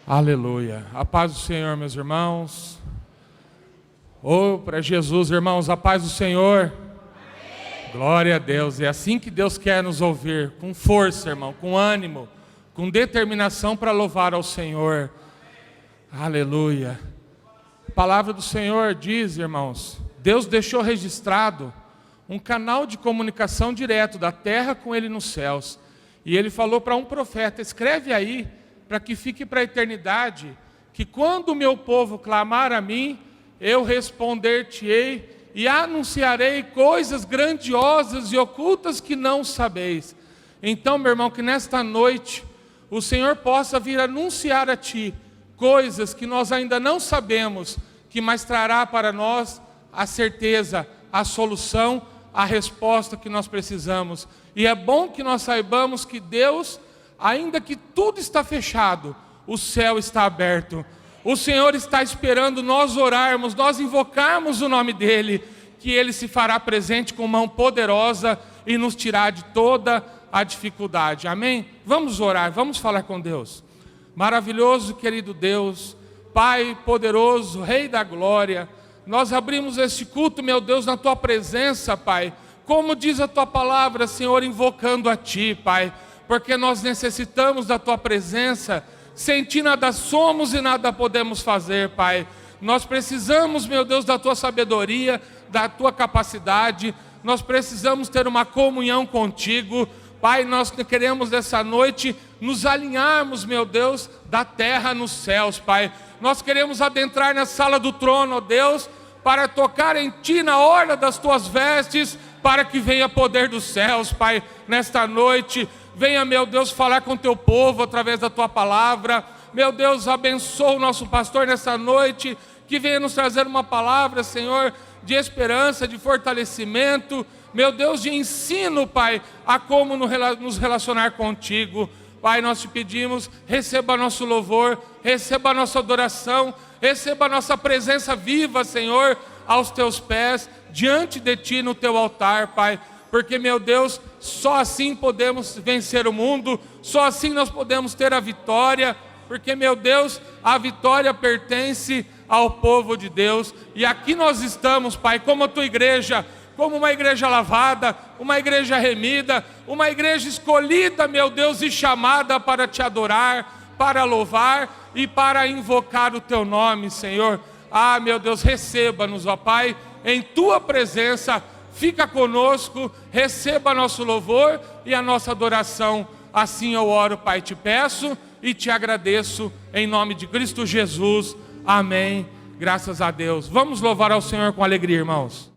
Aleluia. A paz do Senhor, meus irmãos. Para Jesus, irmãos, a paz do Senhor. Amém. Glória a Deus. É assim que Deus quer nos ouvir, com força, irmão, com ânimo, com determinação para louvar ao Senhor. Aleluia. A palavra do Senhor diz, irmãos, Deus deixou registrado um canal de comunicação direto da terra com Ele nos céus. E Ele falou para um profeta: escreve aí, para que fique para a eternidade, que quando o meu povo clamar a mim, eu responder-te-ei e anunciarei coisas grandiosas e ocultas que não sabeis. Então, meu irmão, que nesta noite o Senhor possa vir anunciar a ti coisas que nós ainda não sabemos, que mais trará para nós a certeza, a solução, a resposta que nós precisamos. E é bom que nós saibamos que Deus, ainda que tudo está fechado, o céu está aberto. O Senhor está esperando nós orarmos, nós invocarmos o nome dEle, que Ele se fará presente com mão poderosa e nos tirar de toda a dificuldade. Amém? Vamos orar, vamos falar com Deus. Maravilhoso, querido Deus, Pai poderoso, Rei da glória, nós abrimos este culto, meu Deus, na Tua presença, Pai. Como diz a Tua palavra, Senhor, invocando a Ti, Pai, porque nós necessitamos da Tua presença. Sem Ti nada somos e nada podemos fazer, Pai. Nós precisamos, meu Deus, da Tua sabedoria, da Tua capacidade. Nós precisamos ter uma comunhão contigo, Pai. Nós queremos nessa noite nos alinharmos, meu Deus, da terra nos céus, Pai. Nós queremos adentrar na sala do trono, ó Deus, para tocar em Ti na orla das Tuas vestes, para que venha poder dos céus, Pai, nesta noite. Venha, meu Deus, falar com Teu povo através da Tua palavra. Meu Deus, abençoa o nosso pastor nessa noite, que venha nos trazer uma palavra, Senhor, de esperança, de fortalecimento, meu Deus, de ensino, Pai, a como nos relacionar contigo. Pai, nós Te pedimos, receba nosso louvor, receba a nossa adoração, receba a nossa presença viva, Senhor, aos Teus pés, diante de Ti no Teu altar, Pai. Porque, meu Deus, só assim podemos vencer o mundo, só assim nós podemos ter a vitória, porque, meu Deus, a vitória pertence ao povo de Deus. E aqui nós estamos, Pai, como a Tua igreja, como uma igreja lavada, uma igreja remida, uma igreja escolhida, meu Deus, e chamada para Te adorar, para louvar e para invocar o Teu nome, Senhor. Ah, meu Deus, receba-nos, ó Pai, em Tua presença. Fica conosco, receba nosso louvor e a nossa adoração. Assim eu oro, Pai, Te peço e Te agradeço, em nome de Cristo Jesus. Amém. Graças a Deus. Vamos louvar ao Senhor com alegria, irmãos.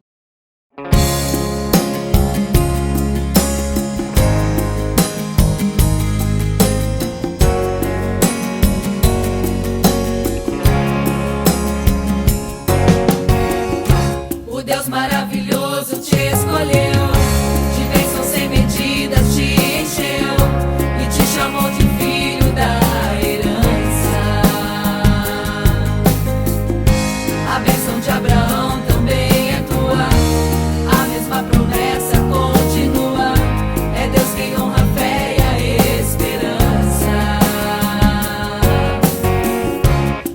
O Deus maravilhoso Te escolheu, de bênçãos sem medidas Te encheu e Te chamou de filho da herança. A bênção de Abraão também é tua, a mesma promessa continua. É Deus quem honra a fé e a esperança.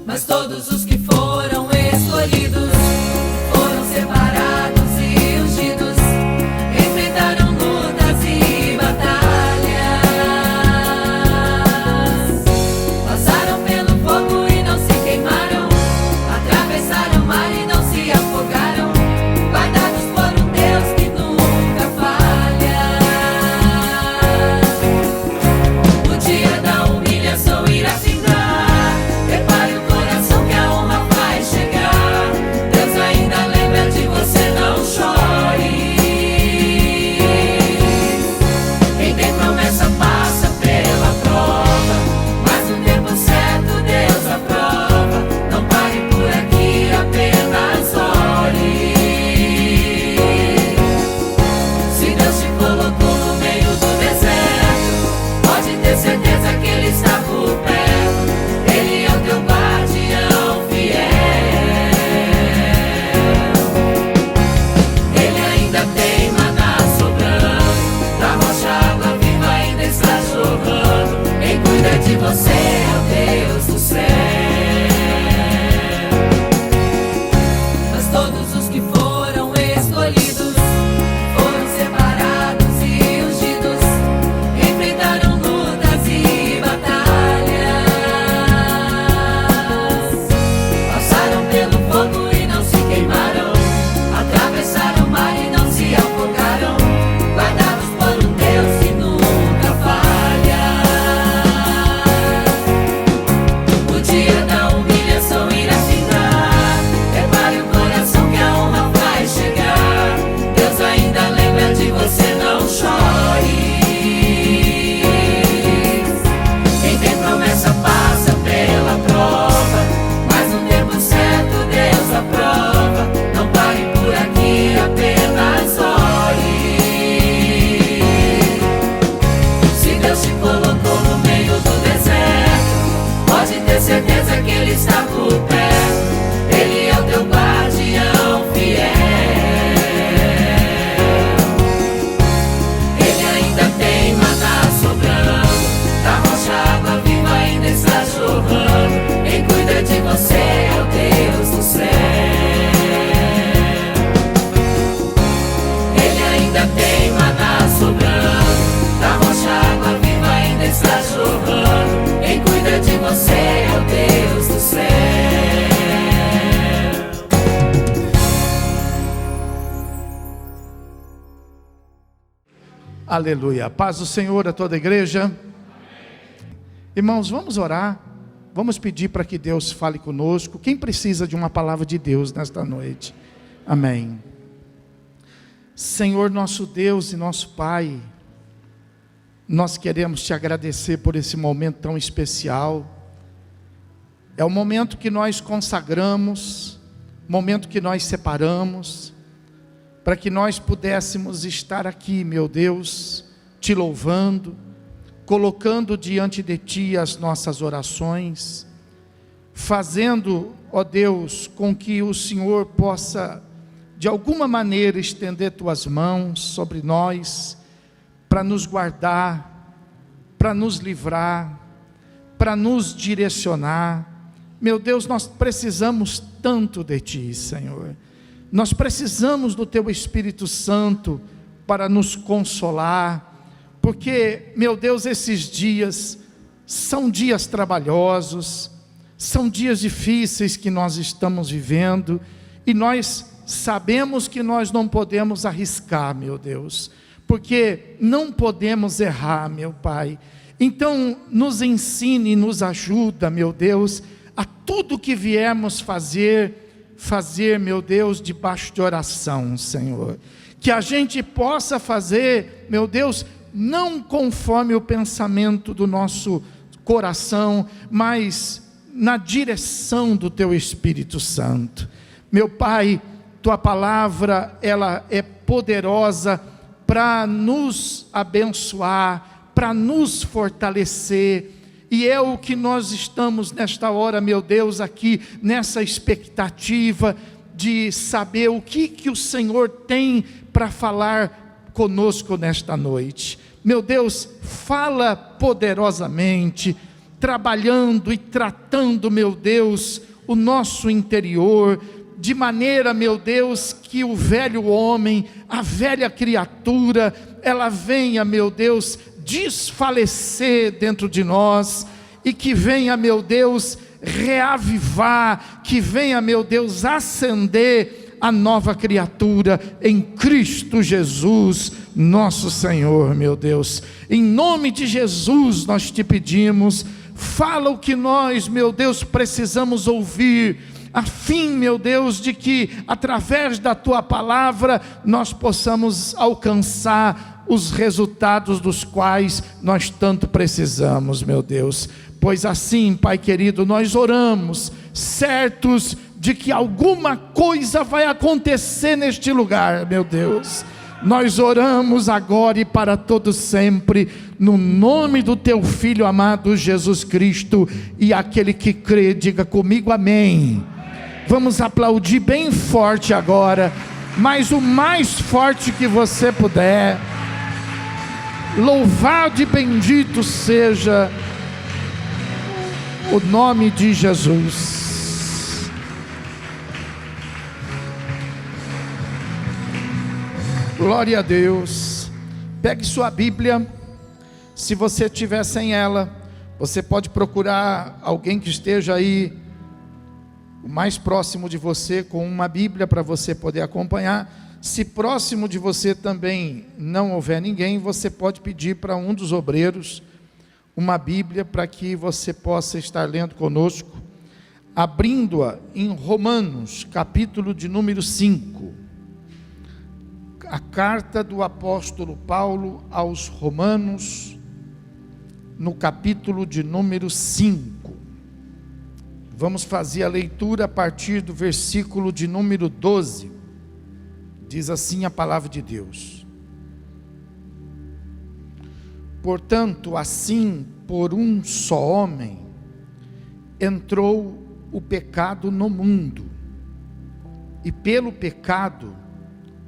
Mas todos os que foram escolhidos foram separados e ungidos, enfrentaram lutas e batalhas, passaram pelo fogo e não se queimaram, atravessaram o mar e não se afogaram, guardados por um Deus que nunca falha. O dia da humilhação irá findar, prepare o coração que a honra vai chegar. Deus ainda lembra de você, não chore. Quem tem promessa passa pela prova, mas no tempo certo Deus aprova. Não pare por aqui, apenas ore. Se Deus te colocou no meio do deserto, pode ter certeza que Ele está por perto. Ele é o teu guardião fiel. Ele ainda tem maná sobrando, da rocha água viva ainda está jorrando. Quem cuida de você é o Deus do céu. Aleluia. Paz do Senhor a toda a igreja. Amém. Irmãos, vamos orar. Vamos pedir para que Deus fale conosco. Quem precisa de uma palavra de Deus nesta noite? Amém. Senhor nosso Deus e nosso Pai, nós queremos te agradecer por esse momento tão especial. É o momento que nós consagramos, momento que nós separamos, para que nós pudéssemos estar aqui, meu Deus, te louvando, colocando diante de ti as nossas orações, fazendo, ó Deus, com que o Senhor possa, de alguma maneira, estender tuas mãos sobre nós, para nos guardar, para nos livrar, para nos direcionar. Meu Deus, nós precisamos tanto de ti, Senhor. Nós precisamos do teu Espírito Santo para nos consolar, porque, meu Deus, esses dias são dias trabalhosos, são dias difíceis que nós estamos vivendo, e nós sabemos que nós não podemos arriscar, meu Deus, porque não podemos errar, meu Pai. Então nos ensine e nos ajuda, meu Deus, a tudo que viermos fazer, meu Deus, debaixo de oração, Senhor. Que a gente possa fazer, meu Deus, não conforme o pensamento do nosso coração, mas na direção do teu Espírito Santo. Meu Pai, tua palavra, ela é poderosa para nos abençoar, para nos fortalecer, e é o que nós estamos nesta hora, meu Deus, aqui nessa expectativa de saber o que o Senhor tem para falar conosco nesta noite. Meu Deus, fala poderosamente, trabalhando e tratando, meu Deus, o nosso interior, de maneira, meu Deus, que o velho homem, a velha criatura, ela venha, meu Deus, desfalecer dentro de nós, e que venha, meu Deus, reavivar, que venha, meu Deus, acender a nova criatura em Cristo Jesus, nosso Senhor, meu Deus. Em nome de Jesus nós te pedimos, fala o que nós, meu Deus, precisamos ouvir, a fim, meu Deus, de que através da tua palavra nós possamos alcançar os resultados dos quais nós tanto precisamos, meu Deus. Pois assim, Pai querido, nós oramos, certos de que alguma coisa vai acontecer neste lugar, meu Deus. Nós oramos agora e para todo sempre, no nome do teu Filho amado Jesus Cristo, e aquele que crê, diga comigo amém. Vamos aplaudir bem forte agora, mas o mais forte que você puder. Louvado e bendito seja o nome de Jesus. Glória a Deus. Pegue sua Bíblia. Se você tiver sem ela, você pode procurar alguém que esteja aí o mais próximo de você com uma Bíblia para você poder acompanhar. Se próximo de você também não houver ninguém, você pode pedir para um dos obreiros uma Bíblia para que você possa estar lendo conosco, abrindo-a em Romanos, capítulo de número 5. A carta do apóstolo Paulo aos Romanos, no capítulo de número 5. Vamos fazer a leitura a partir do versículo de número 12. Diz assim a palavra de Deus: portanto, assim, por um só homem, entrou o pecado no mundo, e pelo pecado,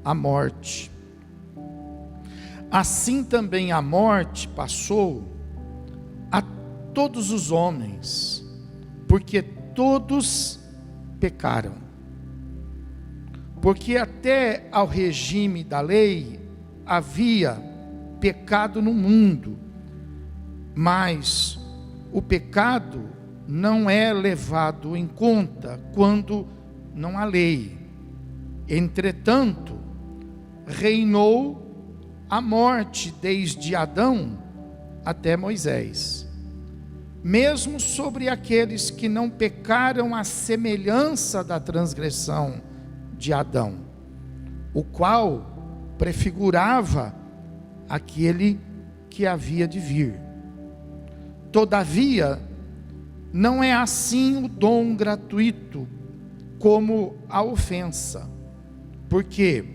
a morte. Assim também a morte passou a todos os homens, porque todos pecaram. Porque até ao regime da lei havia pecado no mundo, mas o pecado não é levado em conta quando não há lei. Entretanto, reinou a morte desde Adão até Moisés, mesmo sobre aqueles que não pecaram à semelhança da transgressão de Adão, o qual prefigurava aquele que havia de vir. Todavia, não é assim o dom gratuito como a ofensa, porque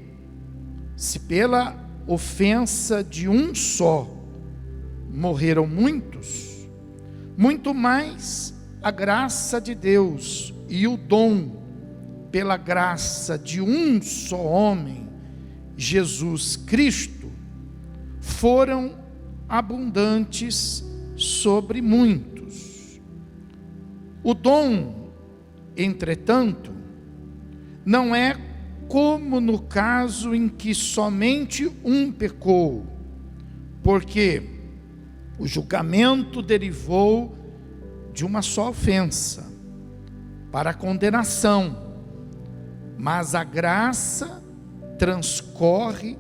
se pela ofensa de um só morreram muitos, muito mais a graça de Deus e o dom pela graça de um só homem, Jesus Cristo, foram abundantes sobre muitos. O dom, entretanto, não é como no caso em que somente um pecou, porque o julgamento derivou de uma só ofensa, para a condenação, mas a graça transcorre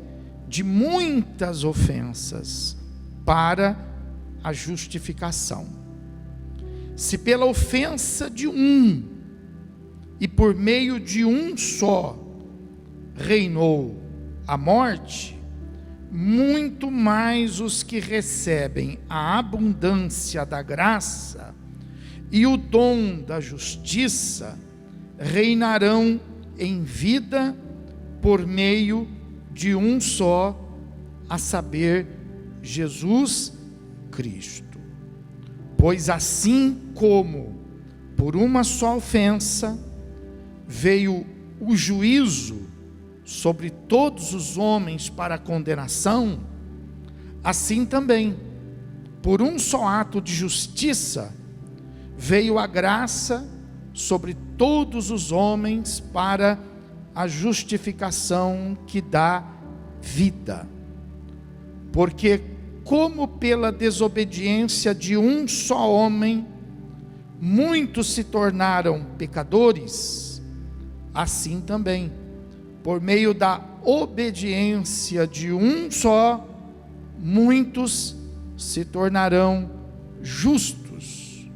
de muitas ofensas para a justificação. Se pela ofensa de um, e por meio de um só, reinou a morte, muito mais os que recebem a abundância da graça e o dom da justiça reinarão em vida por meio de um só, a saber, Jesus Cristo. Pois assim como por uma só ofensa veio o juízo sobre todos os homens para a condenação, assim também, por um só ato de justiça, veio a graça sobre todos os homens para a justificação que dá vida. Porque como pela desobediência de um só homem, muitos se tornaram pecadores, assim também, por meio da obediência de um só, muitos se tornarão justos.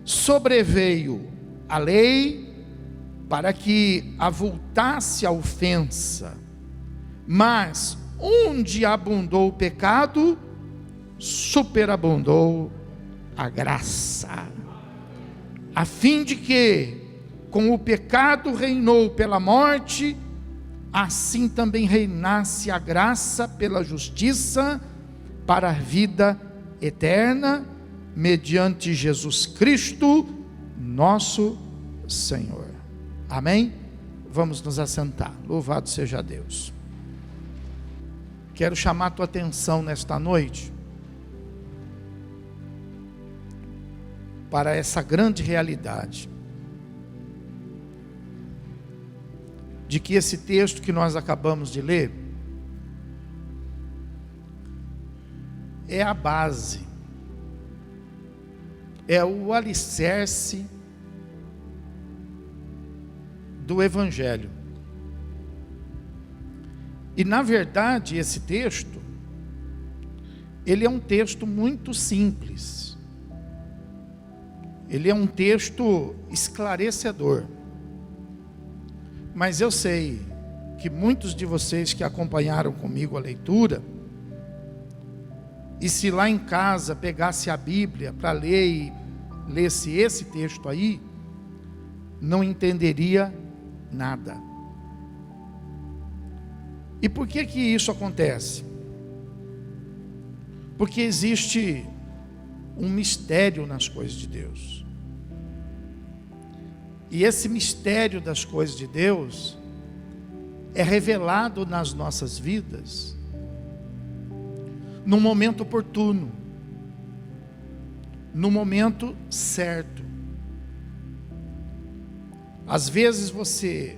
Sobreveio a lei para que avultasse a ofensa, mas onde abundou o pecado, superabundou a graça, a fim de que, como o pecado reinou pela morte, assim também reinasse a graça pela justiça para a vida eterna, mediante Jesus Cristo, nosso Senhor. Amém? Vamos nos assentar. Louvado seja Deus. Quero chamar a tua atenção nesta noite para essa grande realidade de que esse texto que nós acabamos de ler é a base, é o alicerce do Evangelho. E na verdade esse texto, ele é um texto muito simples, ele é um texto esclarecedor, mas eu sei que muitos de vocês que acompanharam comigo a leitura, e se lá em casa pegasse a Bíblia para ler e lesse esse texto aí, não entenderia nada. E por que que isso acontece? Porque existe um mistério nas coisas de Deus. E esse mistério das coisas de Deus é revelado nas nossas vidas no momento oportuno, no momento certo. Às vezes você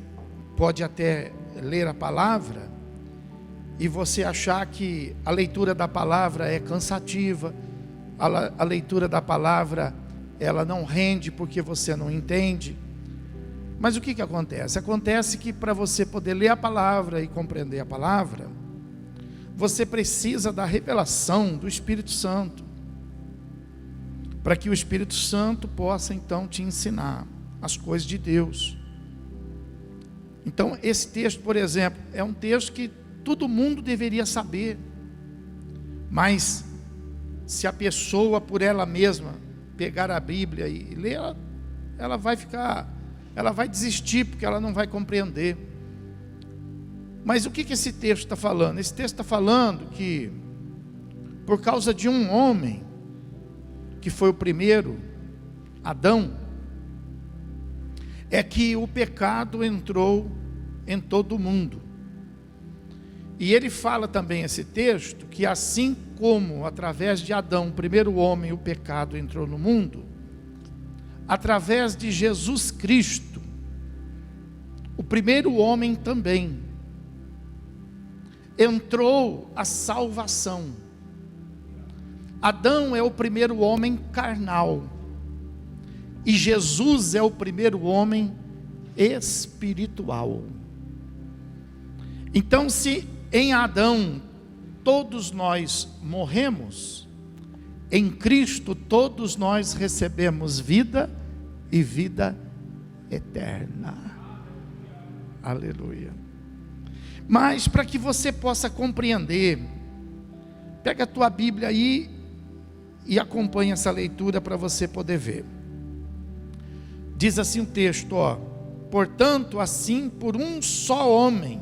pode até ler a palavra e você achar que a leitura da palavra é cansativa, a leitura da palavra ela não rende porque você não entende. Mas o que acontece? Acontece que para você poder ler a palavra e compreender a palavra, você precisa da revelação do Espírito Santo, para que o Espírito Santo possa então te ensinar as coisas de Deus. Então esse texto, por exemplo, é um texto que todo mundo deveria saber, mas se a pessoa por ela mesma pegar a Bíblia e ler, ela vai desistir, porque ela não vai compreender. Mas o que esse texto está falando? Esse texto está falando que, por causa de um homem, que foi o primeiro, Adão, é que o pecado entrou em todo o mundo. E ele fala também, esse texto, que assim como através de Adão, o primeiro homem, o pecado entrou no mundo, através de Jesus Cristo, o primeiro homem também, entrou a salvação. Adão é o primeiro homem carnal, e Jesus é o primeiro homem espiritual. Então, se em Adão todos nós morremos, em Cristo todos nós recebemos vida e vida eterna. Aleluia. Mas para que você possa compreender, pega a tua Bíblia aí e acompanha essa leitura para você poder ver. Diz assim o texto, portanto, assim por um só homem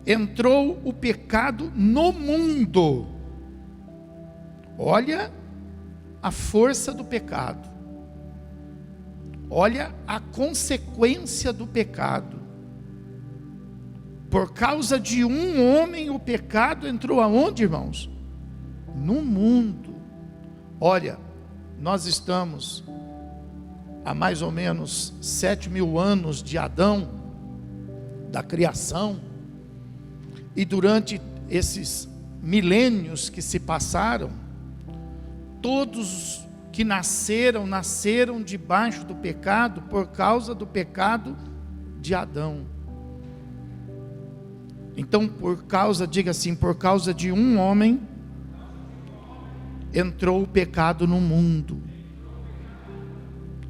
entrou o pecado no mundo. Olha a força do pecado, olha a consequência do pecado. Por causa de um homem o pecado entrou aonde, irmãos? No mundo. Olha, nós estamos há mais ou menos 7.000 anos de Adão, da criação, e durante esses milênios que se passaram, todos que nasceram debaixo do pecado, por causa do pecado de Adão. Então, diga assim, por causa de um homem, entrou o pecado no mundo.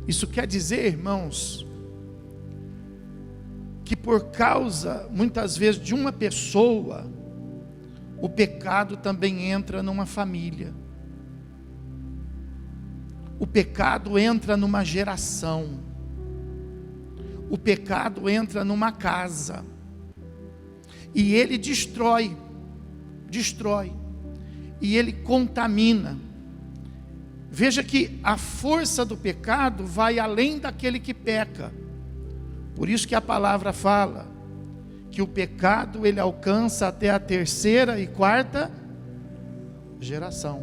Isso quer dizer, irmãos, que por causa, muitas vezes, de uma pessoa, o pecado também entra numa família. O pecado entra numa geração. O pecado entra numa casa. E ele destrói, e ele contamina. Veja que a força do pecado vai além daquele que peca. Por isso que a palavra fala que o pecado ele alcança até a 3ª e 4ª geração.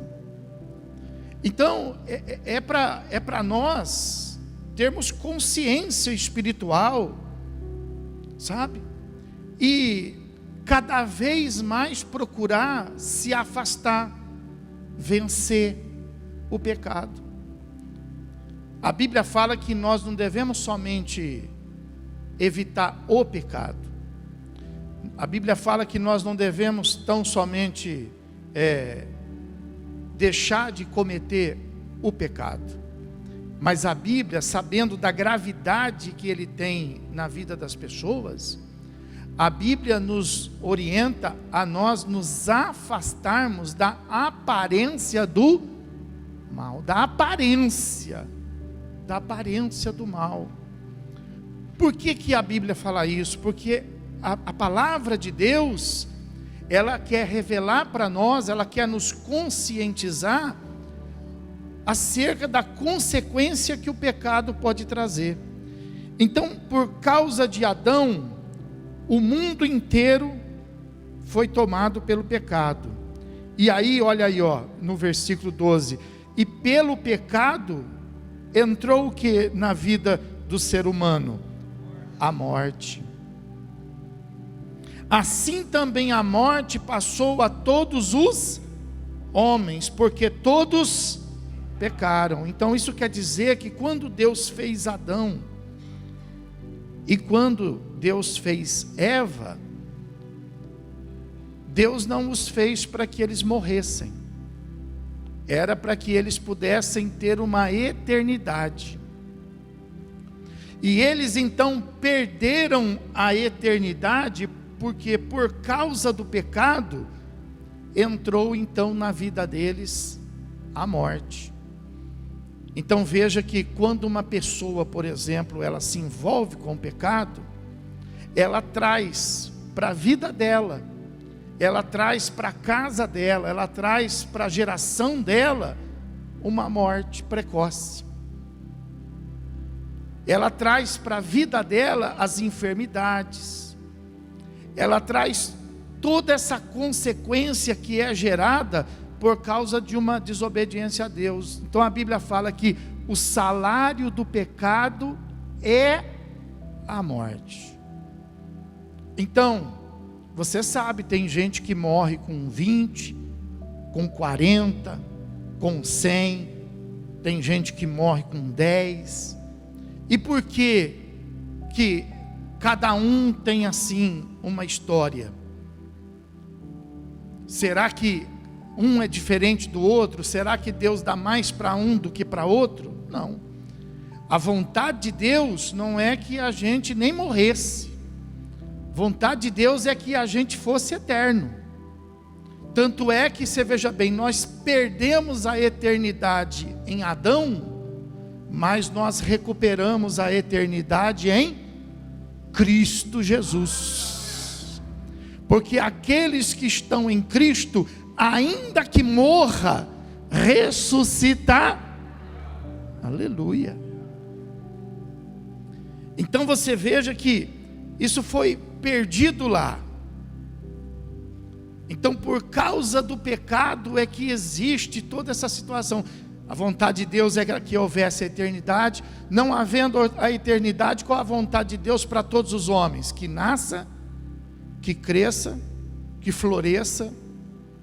Então é para nós termos consciência espiritual, sabe? E cada vez mais procurar se afastar, vencer o pecado. A Bíblia fala que nós não devemos somente evitar o pecado. A Bíblia fala que nós não devemos tão somente deixar de cometer o pecado. Mas a Bíblia, sabendo da gravidade que ele tem na vida das pessoas, a Bíblia nos orienta a nós nos afastarmos da aparência do mal, da aparência do mal. Por que a Bíblia fala isso? Porque a palavra de Deus, ela quer revelar para nós, ela quer nos conscientizar acerca da consequência que o pecado pode trazer. Então, por causa de Adão, o mundo inteiro foi tomado pelo pecado. E aí, olha aí, no versículo 12, e pelo pecado entrou o que na vida do ser humano? A morte. Assim também a morte passou a todos os homens, porque todos pecaram. Então isso quer dizer que quando Deus fez Adão e quando Deus fez Eva, Deus não os fez para que eles morressem, era para que eles pudessem ter uma eternidade. E eles então perderam a eternidade, porque por causa do pecado, entrou então na vida deles a morte. Então veja que quando uma pessoa, por exemplo, ela se envolve com o pecado, ela traz para a vida dela, ela traz para a casa dela, ela traz para a geração dela uma morte precoce. Ela traz para a vida dela as enfermidades, ela traz toda essa consequência que é gerada por causa de uma desobediência a Deus. Então a Bíblia fala que o salário do pecado é a morte. Então, você sabe, tem gente que morre com 20, com 40, com 100, tem gente que morre com 10. E por que cada um tem assim uma história? Será que um é diferente do outro? Será que Deus dá mais para um do que para outro? Não. A vontade de Deus não é que a gente nem morresse. Vontade de Deus é que a gente fosse eterno. Tanto é que, você veja bem, nós perdemos a eternidade em Adão, mas nós recuperamos a eternidade em Cristo Jesus. Porque aqueles que estão em Cristo, ainda que morra, ressuscitar. Aleluia. Então você veja que isso foi perdido lá. Então, por causa do pecado é que existe toda essa situação. A vontade de Deus é que houvesse a eternidade. Não havendo a eternidade, qual a vontade de Deus para todos os homens? Que nasça, que cresça, que floresça,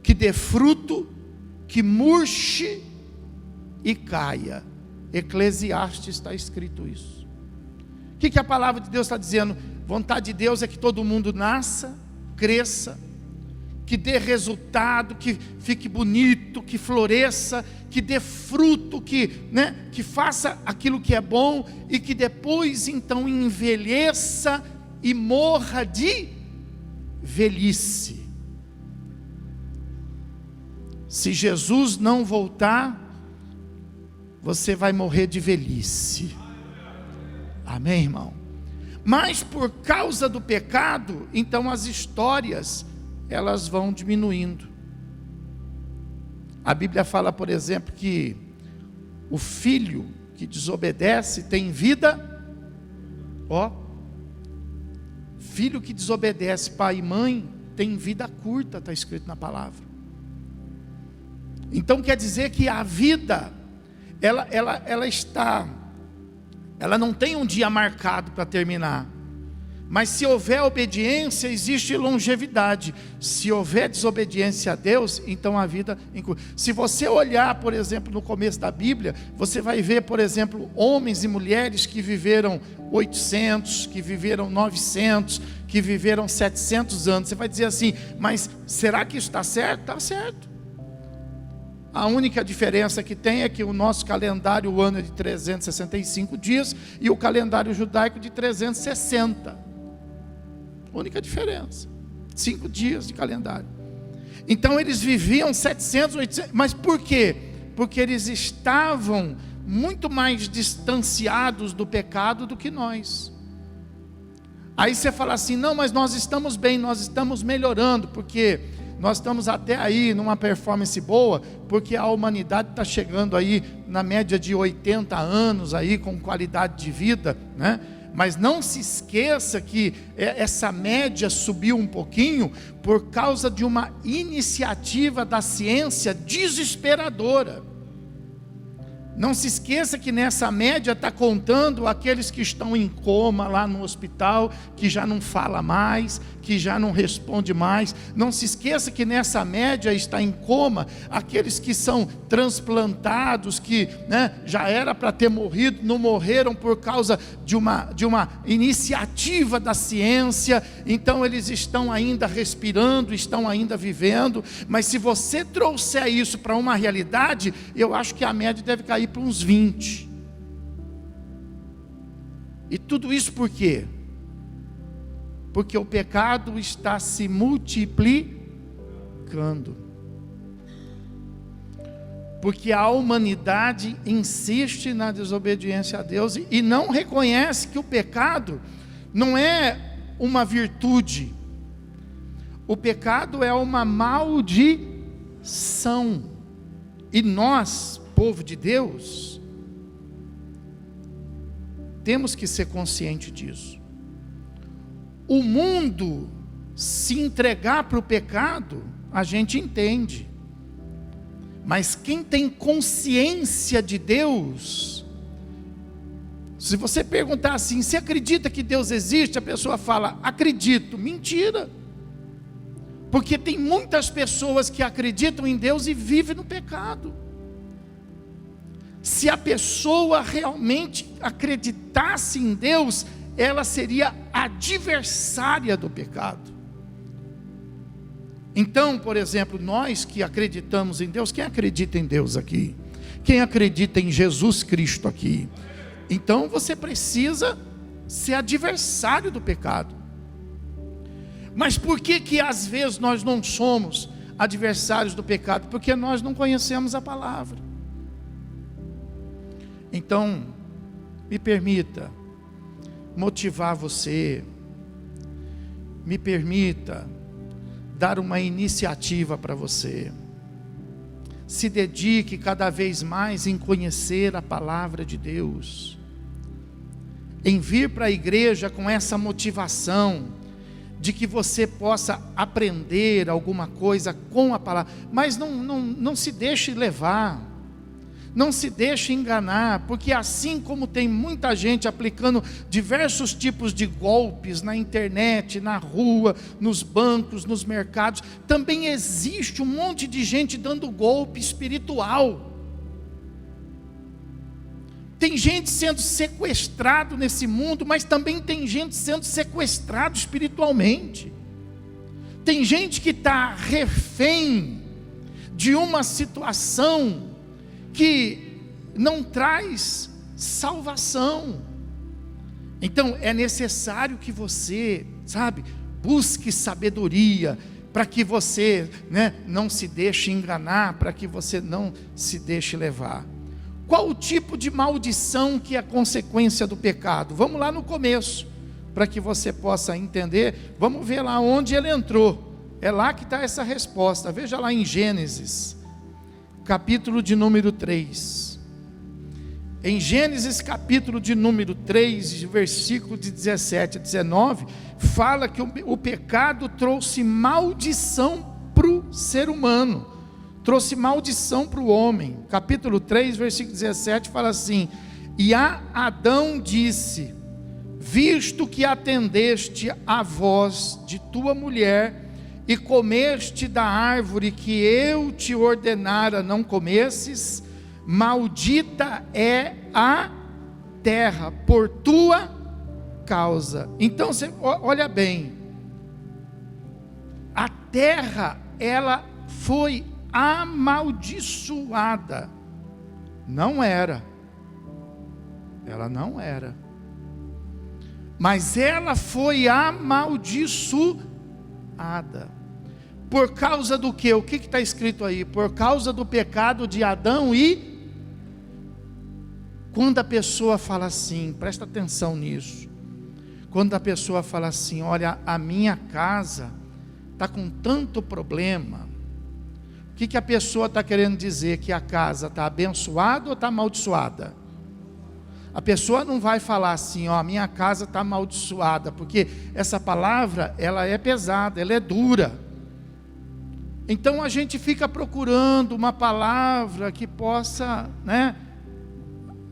que dê fruto, que murche e caia. Eclesiastes está escrito isso. O que a palavra de Deus está dizendo? Vontade de Deus é que todo mundo nasça, cresça, que dê resultado, que fique bonito, que floresça, que dê fruto, que faça aquilo que é bom, e que depois então envelheça e morra de velhice. Se Jesus não voltar, você vai morrer de velhice. Amém, irmão? Mas por causa do pecado, então as histórias, elas vão diminuindo. A Bíblia fala, por exemplo, que o filho que desobedece tem vida, filho que desobedece pai e mãe tem vida curta, está escrito na palavra. Então quer dizer que a vida, ela não tem um dia marcado para terminar. Mas se houver obediência, existe longevidade. Se houver desobediência a Deus, então a vida... Se você olhar, por exemplo, no começo da Bíblia, você vai ver, por exemplo, homens e mulheres que viveram 800, que viveram 900, que viveram 700 anos. Você vai dizer assim, mas será que isso está certo? Está certo. A única diferença que tem é que o nosso calendário, o ano é de 365 dias, e o calendário judaico de 360. Única diferença, 5 dias de calendário. Então eles viviam 700, 800, mas por quê? Porque eles estavam muito mais distanciados do pecado do que nós. Aí você fala assim, não, mas nós estamos bem, nós estamos melhorando, porque nós estamos até aí numa performance boa, porque a humanidade está chegando aí na média de 80 anos aí, com qualidade de vida, né? Mas não se esqueça que essa média subiu um pouquinho por causa de uma iniciativa da ciência desesperadora. Não se esqueça que nessa média está contando aqueles que estão em coma lá no hospital, que já não fala mais, que já não responde mais. Não se esqueça que nessa média está em coma aqueles que são transplantados, que já era para ter morrido, não morreram por causa de uma iniciativa da ciência. Então eles estão ainda respirando, estão ainda vivendo. Mas se você trouxer isso para uma realidade, eu acho que a média deve cair para uns 20. E tudo isso por quê? Porque o pecado está se multiplicando. Porque a humanidade insiste na desobediência a Deus e não reconhece que o pecado não é uma virtude. O pecado é uma maldição. E nós, povo de Deus, temos que ser consciente disso. O mundo se entregar para o pecado, a gente entende. Mas quem tem consciência de Deus, se você perguntar assim, você acredita que Deus existe? A pessoa fala, acredito. Mentira. Porque tem muitas pessoas que acreditam em Deus e vivem no pecado. Se a pessoa realmente acreditasse em Deus, ela seria adversária do pecado. Então, por exemplo, nós que acreditamos em Deus, quem acredita em Deus aqui? Quem acredita em Jesus Cristo aqui? Então você precisa ser adversário do pecado. Mas por que às vezes nós não somos adversários do pecado? Porque nós não conhecemos a palavra. Então, me permita motivar você, me permita dar uma iniciativa para você. Se dedique cada vez mais em conhecer a palavra de Deus, em vir para a igreja com essa motivação de que você possa aprender alguma coisa com a palavra, mas não se deixe levar. Não se deixe enganar, porque assim como tem muita gente aplicando diversos tipos de golpes na internet, na rua, nos bancos, nos mercados, também existe um monte de gente dando golpe espiritual. Tem gente sendo sequestrado nesse mundo, mas também tem gente sendo sequestrado espiritualmente. Tem gente que está refém de uma situação que não traz salvação. Então é necessário que você, busque sabedoria, para que você não se deixe enganar, para que você não se deixe levar. Qual o tipo de maldição que é consequência do pecado? Vamos lá no começo, para que você possa entender. Vamos ver lá onde ele entrou. É lá que está essa resposta. Veja lá em Gênesis, capítulo de número 3. Em Gênesis capítulo de número 3, versículo de 17 a 19, fala que o pecado trouxe maldição para o ser humano, trouxe maldição para o homem. Capítulo 3, versículo 17 fala assim: e a Adão disse: visto que atendeste à voz de tua mulher, e comeste da árvore que eu te ordenara não comesses, maldita é a terra por tua causa. Então você olha bem, a terra ela foi amaldiçoada. Ela não era, mas ela foi amaldiçoada. Por causa do quê? O que está escrito aí? Por causa do pecado de Adão e... Quando a pessoa fala assim, presta atenção nisso. Quando a pessoa fala assim, olha, a minha casa está com tanto problema. O que a pessoa está querendo dizer? Que a casa está abençoada ou está amaldiçoada? A pessoa não vai falar assim, ó, a minha casa está amaldiçoada, porque essa palavra, ela é pesada, ela é dura. Então a gente fica procurando uma palavra que possa,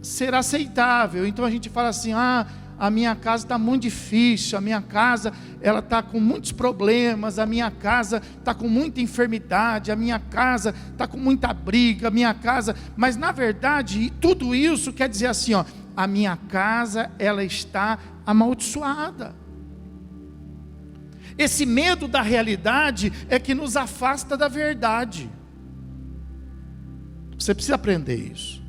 ser aceitável. Então a gente fala assim: a minha casa está muito difícil, a minha casa ela está com muitos problemas, a minha casa está com muita enfermidade, a minha casa está com muita briga, a minha casa... Mas na verdade, tudo isso quer dizer assim, a minha casa ela está amaldiçoada. Esse medo da realidade é que nos afasta da verdade. Você precisa aprender isso.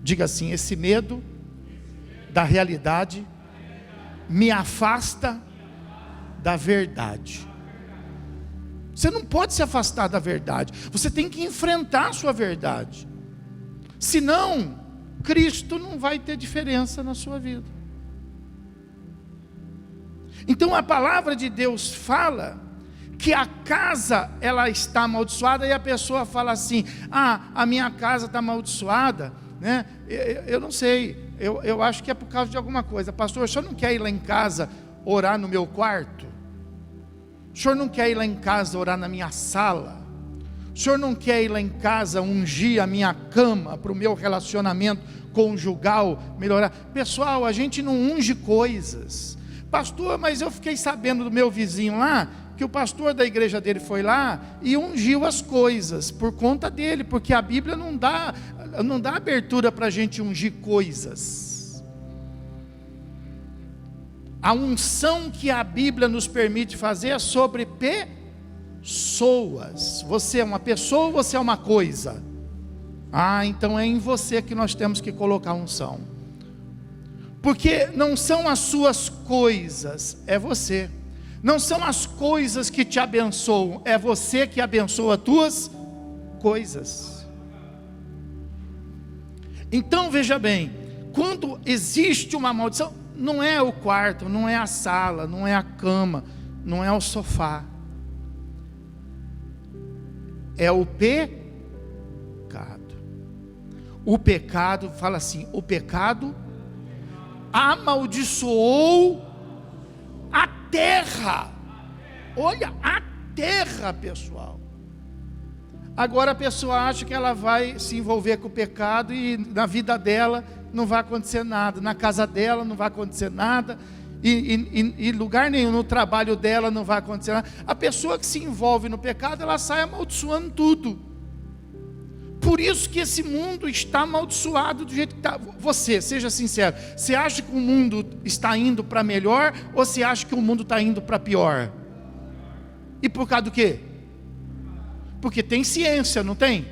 Diga assim: esse medo da realidade me afasta da verdade. Você não pode se afastar da verdade. Você tem que enfrentar a sua verdade. Senão, Cristo não vai ter diferença na sua vida. Então a palavra de Deus fala que a casa ela está amaldiçoada, e a pessoa fala assim: a minha casa está amaldiçoada, né? Eu não sei, eu acho que é por causa de alguma coisa. Pastor, o senhor não quer ir lá em casa orar no meu quarto? O senhor não quer ir lá em casa orar na minha sala? O senhor não quer ir lá em casa ungir a minha cama para o meu relacionamento conjugal melhorar? Pessoal, a gente não unge coisas. Pastor, mas eu fiquei sabendo do meu vizinho lá, que o pastor da igreja dele foi lá e ungiu as coisas por conta dele, porque a Bíblia não dá abertura para a gente ungir coisas. A unção que a Bíblia nos permite fazer é sobre pessoas. Você é uma pessoa ou você é uma coisa? Então é em você que nós temos que colocar unção. Porque não são as suas coisas, é você. Não são as coisas que te abençoam, é você que abençoa as tuas coisas. Então veja bem, quando existe uma maldição, não é o quarto, não é a sala, não é a cama, não é o sofá. É o pecado. O pecado, fala assim, o pecado amaldiçoou a terra. Olha, a terra, pessoal. Agora a pessoa acha que ela vai se envolver com o pecado e na vida dela não vai acontecer nada, na casa dela não vai acontecer nada, e lugar nenhum, no trabalho dela não vai acontecer nada. A pessoa que se envolve no pecado, ela sai amaldiçoando tudo. Por isso que esse mundo está amaldiçoado do jeito que está. Você, seja sincero, você acha que o mundo está indo para melhor, ou você acha que o mundo está indo para pior? E por causa do quê? Porque tem ciência, não tem?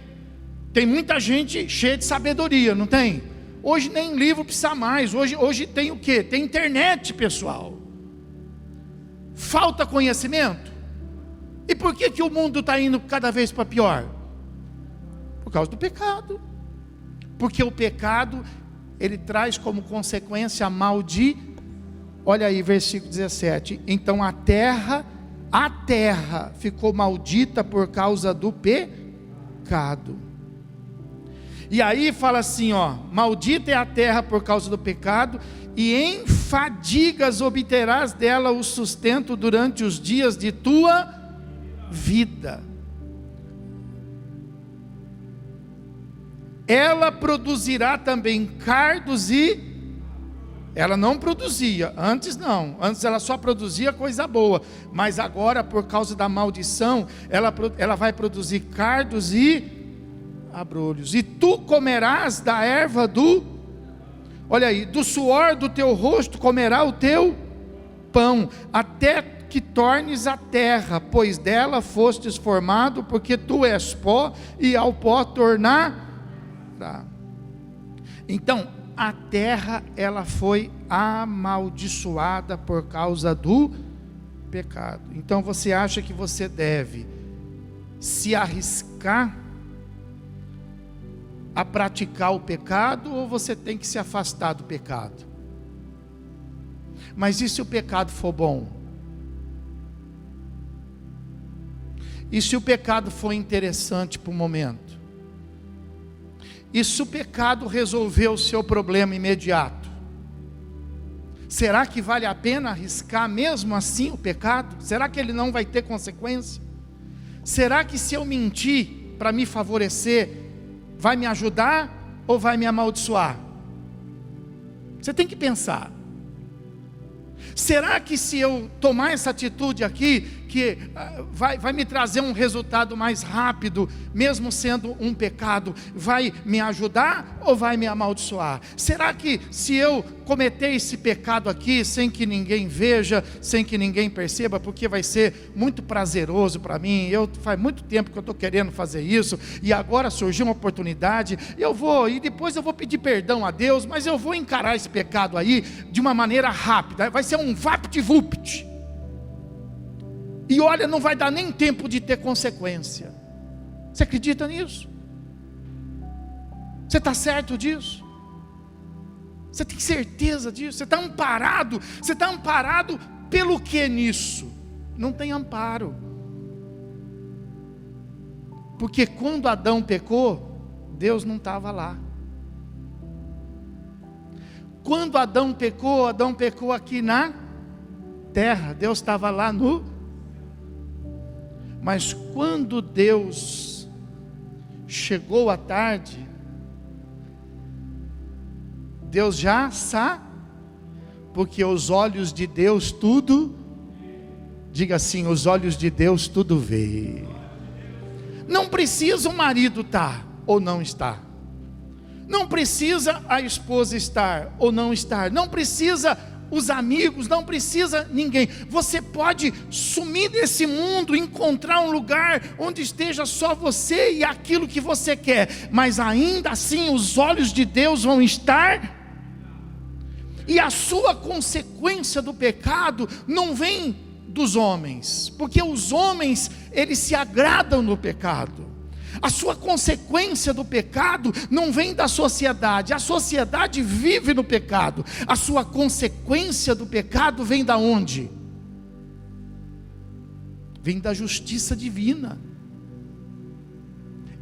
Tem muita gente cheia de sabedoria, não tem? Hoje nem livro precisa mais, hoje tem o quê? Tem internet, pessoal. Falta conhecimento? E por que o mundo está indo cada vez para pior? Por causa do pecado. Porque o pecado, ele traz como consequência a maldição. Olha aí, versículo 17. Então a terra ficou maldita por causa do pecado. E aí fala assim, maldita é a terra por causa do pecado, e em fadigas obterás dela o sustento durante os dias de tua vida. Ela produzirá também cardos e... Ela não produzia, antes não, antes ela só produzia coisa boa, mas agora por causa da maldição, ela vai produzir cardos e abrolhos. E tu comerás da erva olha aí, do suor do teu rosto comerá o teu pão, até que tornes a terra, pois dela fostes formado, porque tu és pó, e ao pó tornar. Então a terra ela foi amaldiçoada por causa do pecado. Então você acha que você deve se arriscar a praticar o pecado, ou você tem que se afastar do pecado? Mas e se o pecado for bom? E se o pecado for interessante para o momento? E se o pecado resolver o seu problema imediato? Será que vale a pena arriscar mesmo assim o pecado? Será que ele não vai ter consequência? Será que se eu mentir para me favorecer, vai me ajudar ou vai me amaldiçoar? Você tem que pensar. Será que se eu tomar essa atitude aqui, que vai me trazer um resultado mais rápido, mesmo sendo um pecado, vai me ajudar ou vai me amaldiçoar? Será que se eu cometer esse pecado aqui, sem que ninguém veja, sem que ninguém perceba, porque vai ser muito prazeroso para mim, faz muito tempo que eu estou querendo fazer isso, e agora surgiu uma oportunidade, e depois eu vou pedir perdão a Deus, mas eu vou encarar esse pecado aí, de uma maneira rápida, vai ser um vapt-vupt, e olha, não vai dar nem tempo de ter consequência. Você acredita nisso? Você está certo disso? Você tem certeza disso? Você está amparado? Você está amparado pelo que nisso? Não tem amparo. Porque quando Adão pecou, Deus não estava lá. Quando Adão pecou aqui na terra, Deus estava lá no... Mas quando Deus chegou à tarde, Deus já sabe, porque os olhos de Deus tudo, diga assim, os olhos de Deus tudo vê. Não precisa o marido estar ou não estar, não precisa a esposa estar ou não estar, não precisa os amigos, não precisa ninguém. Você pode sumir desse mundo, encontrar um lugar onde esteja só você e aquilo que você quer, mas ainda assim os olhos de Deus vão estar. E a sua consequência do pecado não vem dos homens, porque os homens, eles se agradam no pecado. A sua consequência do pecado não vem da sociedade, a sociedade vive no pecado. A sua consequência do pecado vem da onde? Vem da justiça divina.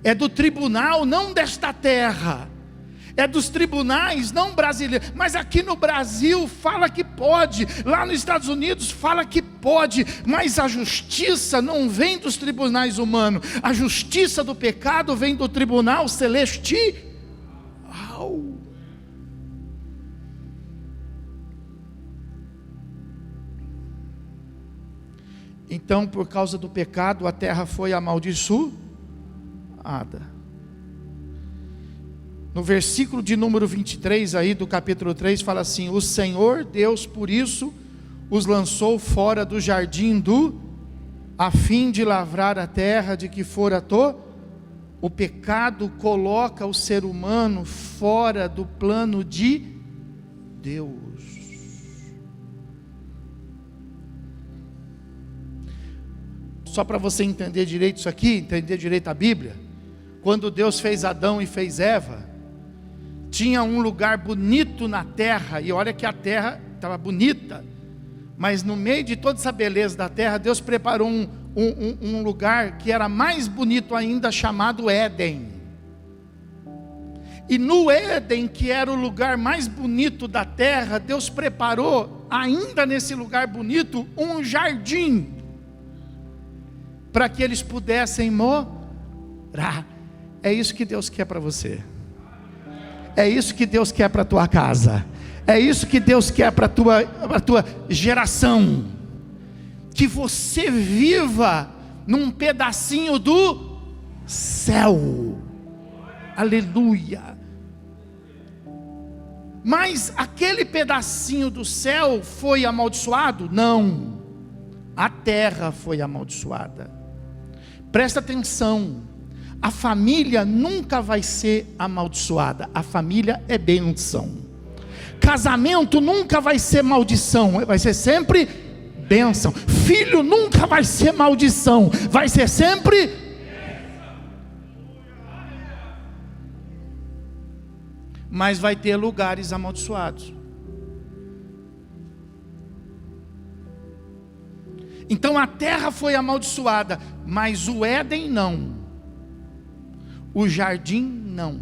É do tribunal, não desta terra. É dos tribunais, não brasileiros. Mas aqui no Brasil fala que pode, lá nos Estados Unidos fala que pode, mas a justiça não vem dos tribunais humanos. A justiça do pecado vem do tribunal celestial. Então, por causa do pecado, a terra foi amaldiçoada. No versículo de número 23 aí do capítulo 3 fala assim: o Senhor Deus por isso os lançou fora do jardim a fim de lavrar a terra de que fora o pecado coloca o ser humano fora do plano de Deus. Só para você entender direito isso aqui, entender direito a Bíblia, quando Deus fez Adão e fez Eva, tinha um lugar bonito na terra, e olha que a terra estava bonita, mas no meio de toda essa beleza da terra, Deus preparou um lugar que era mais bonito ainda, chamado Éden. E no Éden, que era o lugar mais bonito da terra, Deus preparou, ainda nesse lugar bonito, um jardim, para que eles pudessem morar. É isso que Deus quer para você. É isso que Deus quer para a tua casa. É isso que Deus quer para a tua geração. Que você viva num pedacinho do céu. Aleluia. Mas aquele pedacinho do céu foi amaldiçoado? Não. A terra foi amaldiçoada. Presta atenção. A família nunca vai ser amaldiçoada. A família é bênção. Casamento nunca vai ser maldição. Vai ser sempre bênção. Filho nunca vai ser maldição. Vai ser sempre mas vai ter lugares amaldiçoados. Então a terra foi amaldiçoada, mas o Éden não. O jardim não.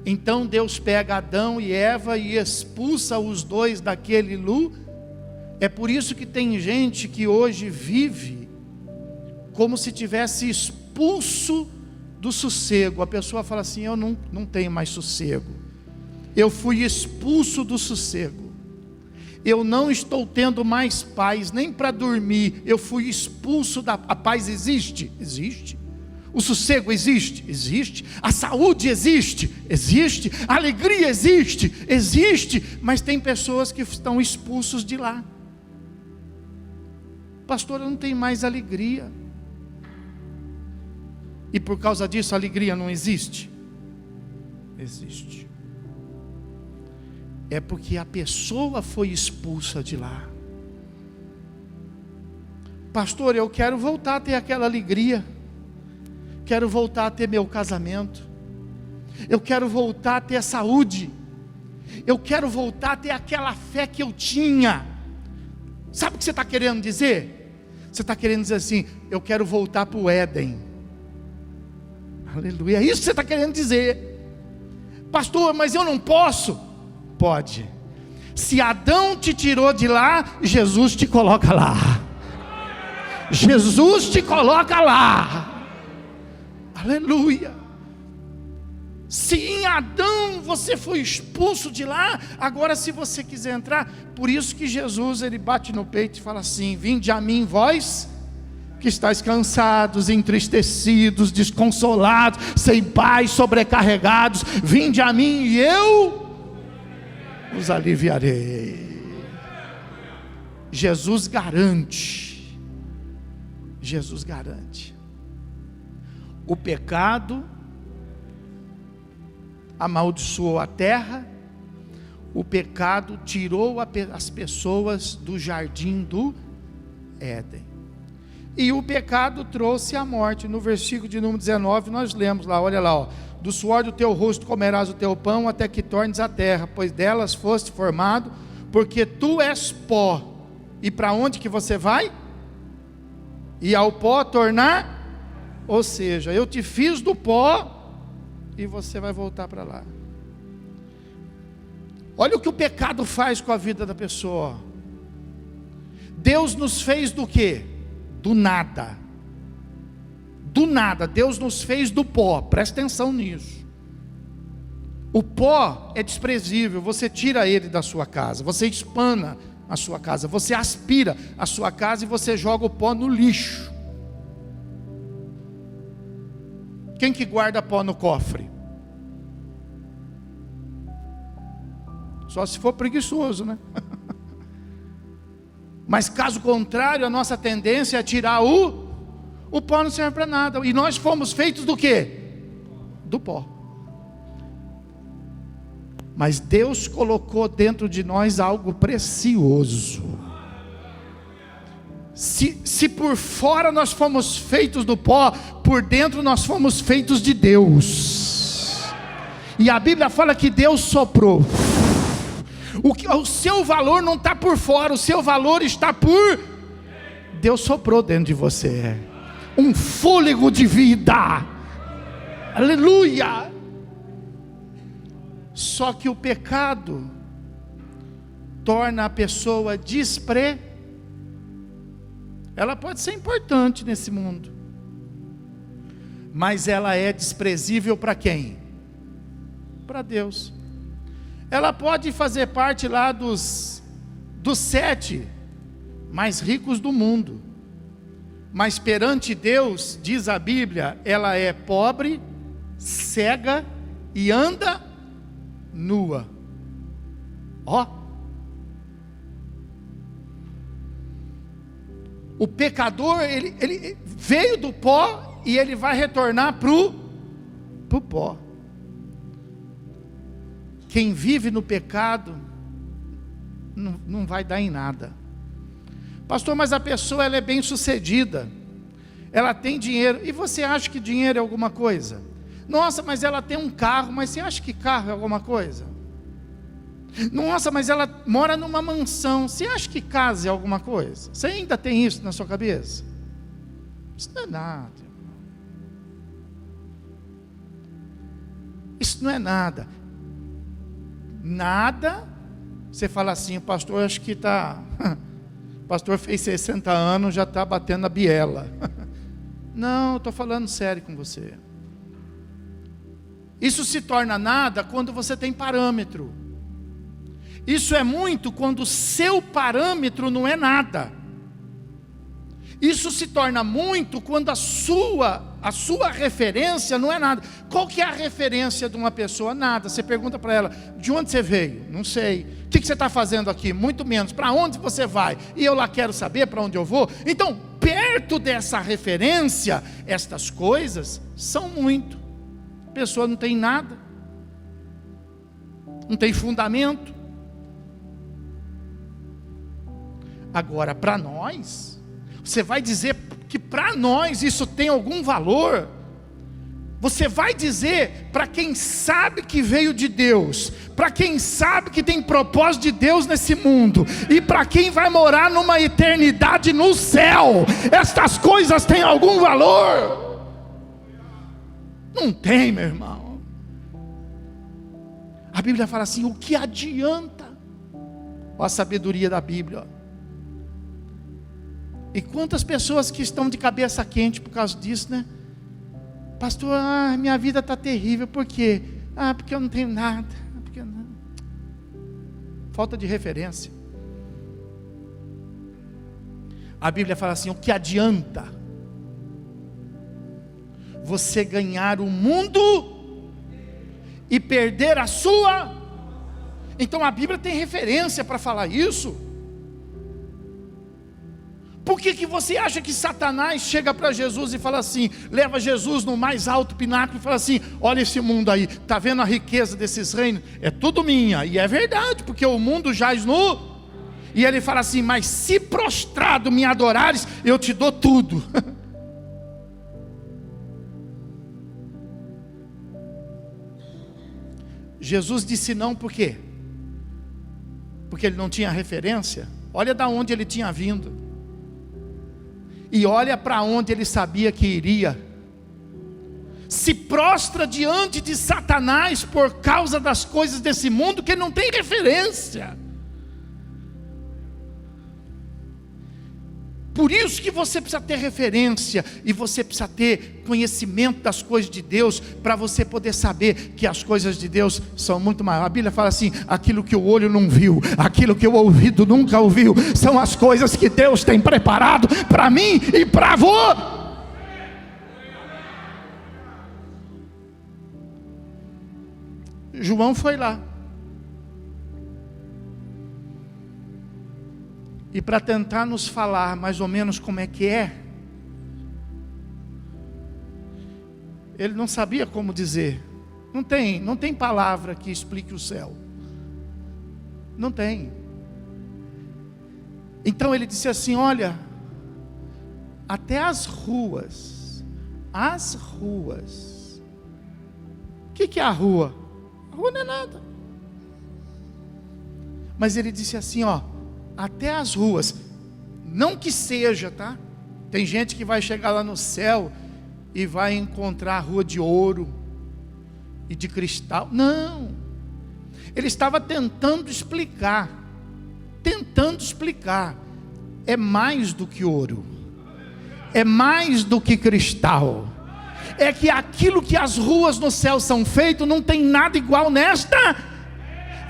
Então Deus pega Adão e Eva e expulsa os dois daquele lugar. É por isso que tem gente que hoje vive como se tivesse expulso do sossego. A pessoa fala assim: eu não tenho mais sossego. Eu fui expulso do sossego. Eu não estou tendo mais paz, nem para dormir. Eu fui expulso da... A paz existe? Existe. O sossego existe? Existe. A saúde existe? Existe. A alegria existe? Existe. Mas tem pessoas que estão expulsos de lá. Pastor, eu não tenho mais alegria. E por causa disso a alegria não existe? Existe. É porque a pessoa foi expulsa de lá. Pastor, eu quero voltar a ter aquela alegria. Quero voltar a ter meu casamento. Eu quero voltar a ter a saúde. Eu quero voltar a ter aquela fé que eu tinha. Sabe o que você está querendo dizer? Você está querendo dizer assim: eu quero voltar para o Éden. Aleluia, é isso que você está querendo dizer. Pastor, mas eu não posso. Pode. Se Adão te tirou de lá, Jesus te coloca lá. Jesus te coloca lá. Aleluia. Se em Adão você foi expulso de lá, agora se você quiser entrar, por isso que Jesus, ele bate no peito e fala assim: vinde a mim vós que estáis cansados, entristecidos, desconsolados, sem paz, sobrecarregados, vinde a mim e eu os aliviarei. Jesus garante. Jesus garante. O pecado amaldiçoou a terra, o pecado tirou as pessoas do jardim do Éden, e o pecado trouxe a morte. No versículo de número 19 nós lemos lá, olha lá, ó: do suor do teu rosto comerás o teu pão, até que tornes a terra, pois delas foste formado, porque tu és pó, e para onde que você vai? E ao pó tornar, ou seja, eu te fiz do pó, e você vai voltar para lá. Olha o que o pecado faz com a vida da pessoa. Deus nos fez do quê? Do nada. Do nada, Deus nos fez do pó. Presta atenção nisso. O pó é desprezível. Você tira ele da sua casa, você espana a sua casa, você aspira a sua casa e você joga o pó no lixo. Quem que guarda pó no cofre? Só se for preguiçoso, né? Mas caso contrário, a nossa tendência é tirar o pó. Não serve para nada. E nós fomos feitos do quê? Do pó. Mas Deus colocou dentro de nós algo precioso. Se por fora nós fomos feitos do pó, por dentro nós fomos feitos de Deus. E a Bíblia fala que Deus soprou. O seu valor não está por fora, o seu valor está por... Deus soprou dentro de você um fôlego de vida. Aleluia. Só que o pecado torna a pessoa ela pode ser importante nesse mundo, mas ela é desprezível para quem? Para Deus. Ela pode fazer parte lá dos 7 mais ricos do mundo, mas perante Deus, diz a Bíblia, ela é pobre, cega e anda nua. Ó, o pecador, ele veio do pó e ele vai retornar pro pó. Quem vive no pecado não vai dar em nada. Pastor, mas a pessoa ela é bem sucedida, ela tem dinheiro, e você acha que dinheiro é alguma coisa? Nossa, mas ela tem um carro, mas você acha que carro é alguma coisa? Nossa, mas ela mora numa mansão, você acha que casa é alguma coisa? Você ainda tem isso na sua cabeça? Isso não é nada. Isso não é nada. Nada. Você fala assim, pastor, acho que está... O pastor fez 60 anos, já está batendo a biela. Não, estou falando sério com você. Isso se torna nada quando você tem parâmetro. Isso é muito quando o seu parâmetro não é nada. Isso se torna muito quando a sua referência não é nada. Qual que é a referência de uma pessoa? Nada. Você pergunta para ela, de onde você veio? Não sei. O que você está fazendo aqui? Muito menos. Para onde você vai? E eu lá quero saber para onde eu vou. Então, perto dessa referência, estas coisas são muito. A pessoa não tem nada. Não tem fundamento. Agora, para nós, você vai dizer que para nós isso tem algum valor? Você vai dizer para quem sabe que veio de Deus, para quem sabe que tem propósito de Deus nesse mundo, e para quem vai morar numa eternidade no céu, estas coisas têm algum valor? Não tem, meu irmão. A Bíblia fala assim, o que adianta? Olha a sabedoria da Bíblia, ó. E quantas pessoas que estão de cabeça quente por causa disso, né? Pastor, minha vida está terrível, por quê? Porque eu não tenho nada. Porque não... Falta de referência. A Bíblia fala assim, o que adianta você ganhar o mundo e perder a sua? Então a Bíblia tem referência para falar isso. Por que você acha que Satanás chega para Jesus e fala assim, leva Jesus no mais alto pináculo e fala assim, olha esse mundo aí, está vendo a riqueza desses reinos? É tudo minha, e é verdade, porque o mundo jaz nu, e ele fala assim, mas se prostrado me adorares, eu te dou tudo. Jesus disse não por quê? Porque ele não tinha referência. Olha da onde ele tinha vindo. E olha para onde ele sabia que iria. Se prostra diante de Satanás por causa das coisas desse mundo que não tem referência. Por isso que você precisa ter referência, e você precisa ter conhecimento das coisas de Deus, para você poder saber que as coisas de Deus são muito maiores. A Bíblia fala assim, aquilo que o olho não viu, aquilo que o ouvido nunca ouviu, são as coisas que Deus tem preparado para mim e para você. João foi lá, e para tentar nos falar mais ou menos como é que é, ele não sabia como dizer. Não tem palavra que explique o céu. Não tem. Então ele disse assim, olha, até as ruas. O que é a rua? A rua não é nada. Mas ele disse assim, ó, até as ruas, não que seja, tá? Tem gente que vai chegar lá no céu e vai encontrar a rua de ouro e de cristal. Não, ele estava tentando explicar, é mais do que ouro, é mais do que cristal, é que aquilo que as ruas no céu são feitas, não tem nada igual nesta.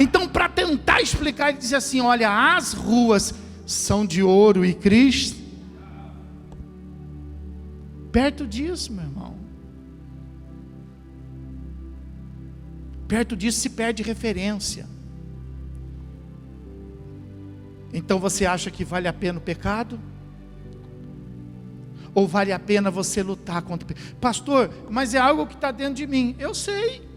Então, para tentar explicar, ele diz assim, olha, as ruas são de ouro e cristal. Perto disso, meu irmão, perto disso se perde referência. Então você acha que vale a pena o pecado? Ou vale a pena você lutar contra o pecado? Pastor, mas é algo que está dentro de mim. Eu sei.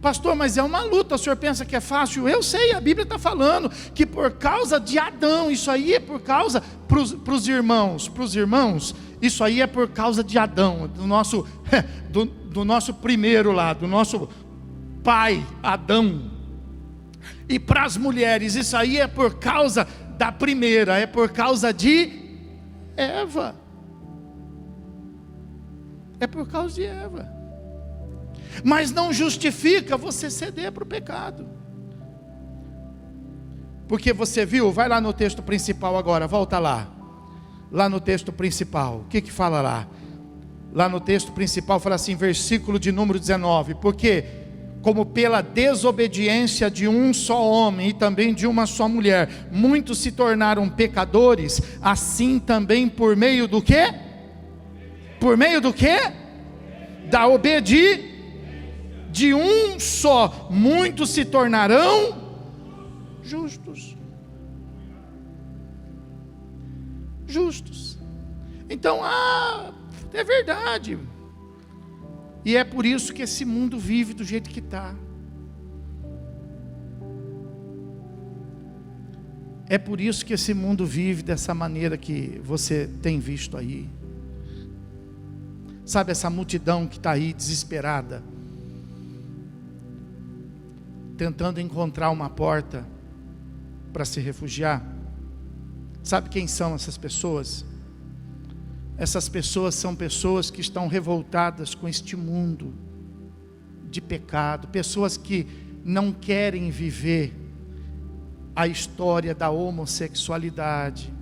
Pastor, mas é uma luta, o senhor pensa que é fácil? Eu sei, a Bíblia está falando que por causa de Adão, isso aí é por causa, para os irmãos, isso aí é por causa de Adão, do nosso primeiro lá, do nosso pai Adão. E para as mulheres, isso aí é por causa da primeira, é por causa de Eva. É por causa de Eva. Mas não justifica você ceder para o pecado. Porque você viu, vai lá no texto principal agora, volta lá. Lá no texto principal, o que fala lá? lá no texto principal, fala assim, versículo de número 19, porque como pela desobediência de um só homem e também de uma só mulher, muitos se tornaram pecadores, assim também por meio do quê? Por meio do quê? Da obediência de um só, muitos se tornarão justos. Justos. Então, é verdade. E é por isso que esse mundo vive do jeito que está. É por isso que esse mundo vive dessa maneira que você tem visto aí. Sabe essa multidão que está aí desesperada, tentando encontrar uma porta para se refugiar? Sabe quem são essas pessoas? Essas pessoas são pessoas que estão revoltadas com este mundo de pecado, pessoas que não querem viver a história da homossexualidade,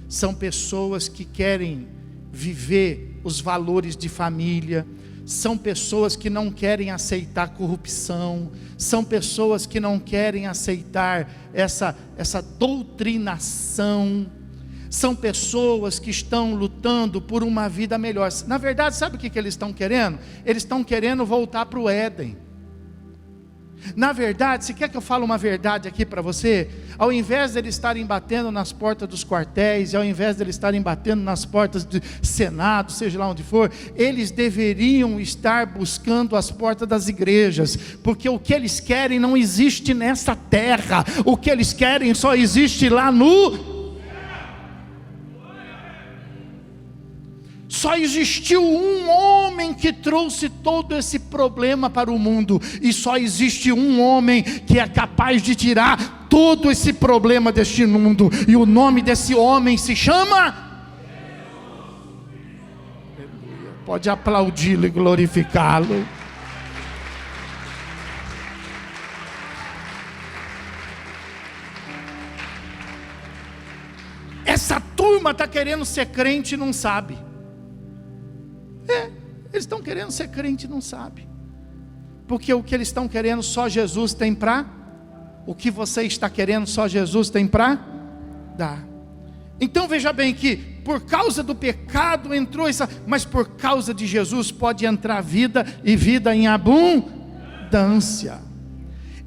são pessoas que querem viver os valores de família, são pessoas que não querem aceitar corrupção, são pessoas que não querem aceitar essa doutrinação, são pessoas que estão lutando por uma vida melhor. Na verdade, sabe o que eles estão querendo? Eles estão querendo voltar para o Éden. Na verdade, se quer que eu fale uma verdade aqui para você, ao invés de eles estarem batendo nas portas dos quartéis, ao invés de eles estarem batendo nas portas do Senado, seja lá onde for, eles deveriam estar buscando as portas das igrejas, porque o que eles querem não existe nessa terra, o que eles querem só existe lá no... Só existiu um homem que trouxe todo esse problema para o mundo, e só existe um homem que é capaz de tirar todo esse problema deste mundo, e o nome desse homem se chama Jesus. Pode aplaudi-lo e glorificá-lo. Essa turma está querendo ser crente e não sabe. Eles estão querendo ser crente e não sabem, porque o que eles estão querendo só Jesus tem para, o que você está querendo só Jesus tem para dar. Então veja bem que por causa do pecado entrou essa, mas por causa de Jesus pode entrar vida, e vida em abundância.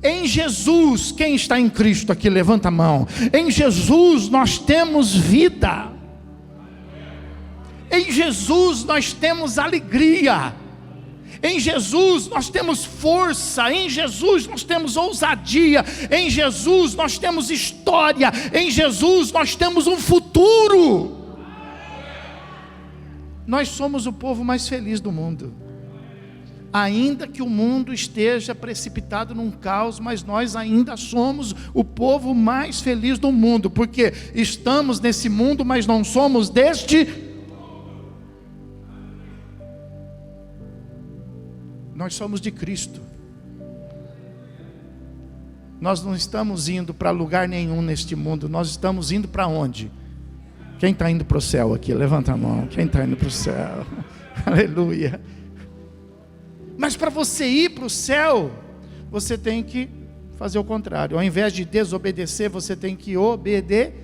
Em Jesus, quem está em Cristo aqui, levanta a mão. Em Jesus nós temos vida. Em Jesus nós temos alegria, em Jesus nós temos força, em Jesus nós temos ousadia, em Jesus nós temos história, em Jesus nós temos um futuro. Nós somos o povo mais feliz do mundo, ainda que o mundo esteja precipitado num caos, mas nós ainda somos o povo mais feliz do mundo, porque estamos nesse mundo, mas não somos deste. Nós somos de Cristo. Nós não estamos indo para lugar nenhum neste mundo. Nós estamos indo para onde? Quem está indo para o céu aqui? Levanta a mão. Quem está indo para o céu? Aleluia. Mas para você ir para o céu, você tem que fazer o contrário. Ao invés de desobedecer, você tem que obedecer.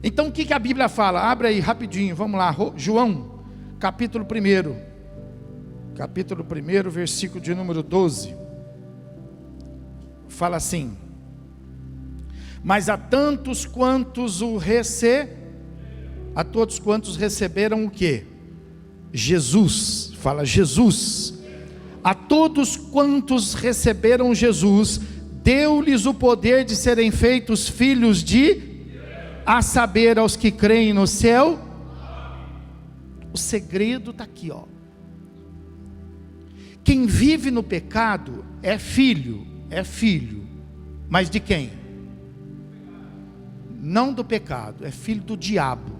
Então o que a Bíblia fala? Abre aí rapidinho, vamos lá. João capítulo 1, versículo de número 12, fala assim: mas a todos quantos receberam o que? Jesus, fala Jesus. A todos quantos receberam Jesus, deu-lhes o poder de serem feitos filhos de, a saber, aos que creem no céu. O segredo está aqui, ó. Quem vive no pecado é filho, mas de quem? Não do pecado, é filho do diabo.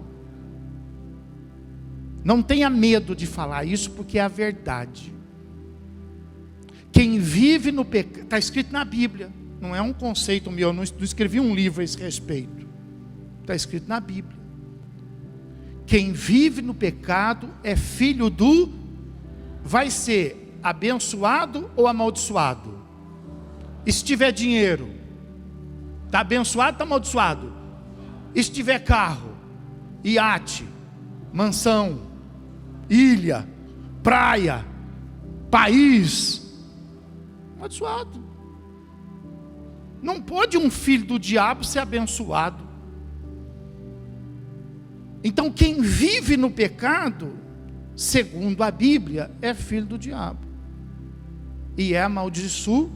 Não tenha medo de falar isso, porque é a verdade. Quem vive no pecado, está escrito na Bíblia, não é um conceito meu, eu não escrevi um livro a esse respeito, está escrito na Bíblia. Quem vive no pecado é filho vai ser abençoado ou amaldiçoado? E se tiver dinheiro, está abençoado ou está amaldiçoado? E se tiver carro, iate, mansão, ilha, praia, país, amaldiçoado. Não pode um filho do diabo ser abençoado. Então quem vive no pecado, segundo a Bíblia, é filho do diabo e é amaldiçoado.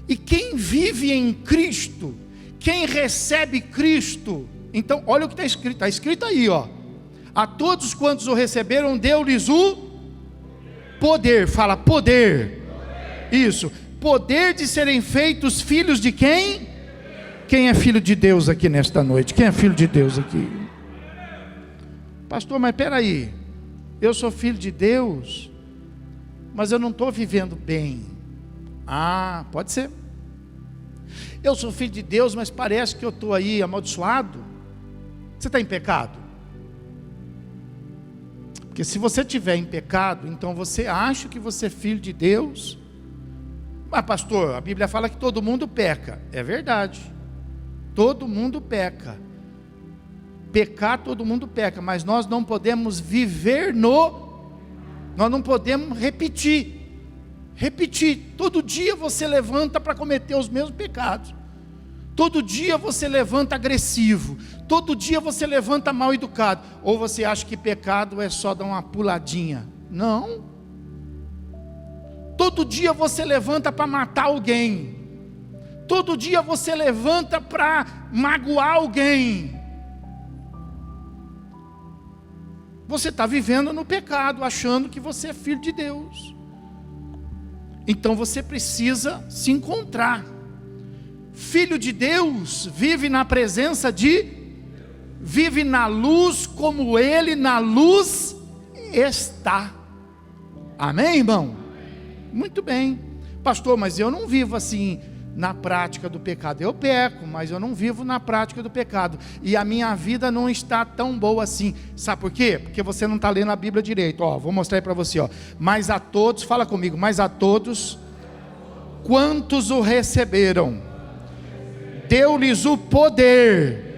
E quem vive em Cristo, quem recebe Cristo, então olha o que está escrito aí, ó. A todos quantos o receberam, deu-lhes o poder. Fala poder. Isso, poder de serem feitos filhos de quem? Quem é filho de Deus aqui nesta noite? Quem é filho de Deus aqui? Pastor, mas espera aí, eu sou filho de Deus, mas eu não estou vivendo bem. Ah, pode ser. Eu sou filho de Deus, mas parece que eu estou aí amaldiçoado. Você está em pecado? Porque se você estiver em pecado, então você acha que você é filho de Deus. Mas pastor, a Bíblia fala que todo mundo peca. É verdade, todo mundo peca. Pecar, todo mundo peca, mas nós não podemos viver nós não podemos repetir, todo dia você levanta para cometer os mesmos pecados, todo dia você levanta agressivo, todo dia você levanta mal educado, ou você acha que pecado é só dar uma puladinha? Não, todo dia você levanta para matar alguém, todo dia você levanta para magoar alguém. Você está vivendo no pecado, achando que você é filho de Deus. Então você precisa se encontrar. Filho de Deus vive na presença vive na luz como Ele na luz está. Amém, irmão? Muito bem. Pastor, mas eu não vivo assim na prática do pecado. Eu peco, mas eu não vivo na prática do pecado, e a minha vida não está tão boa assim. Sabe por quê? Porque você não está lendo a Bíblia direito. Ó, vou mostrar aí para você, ó. Mas a todos, fala comigo, mas a todos quantos o receberam, deu-lhes o poder.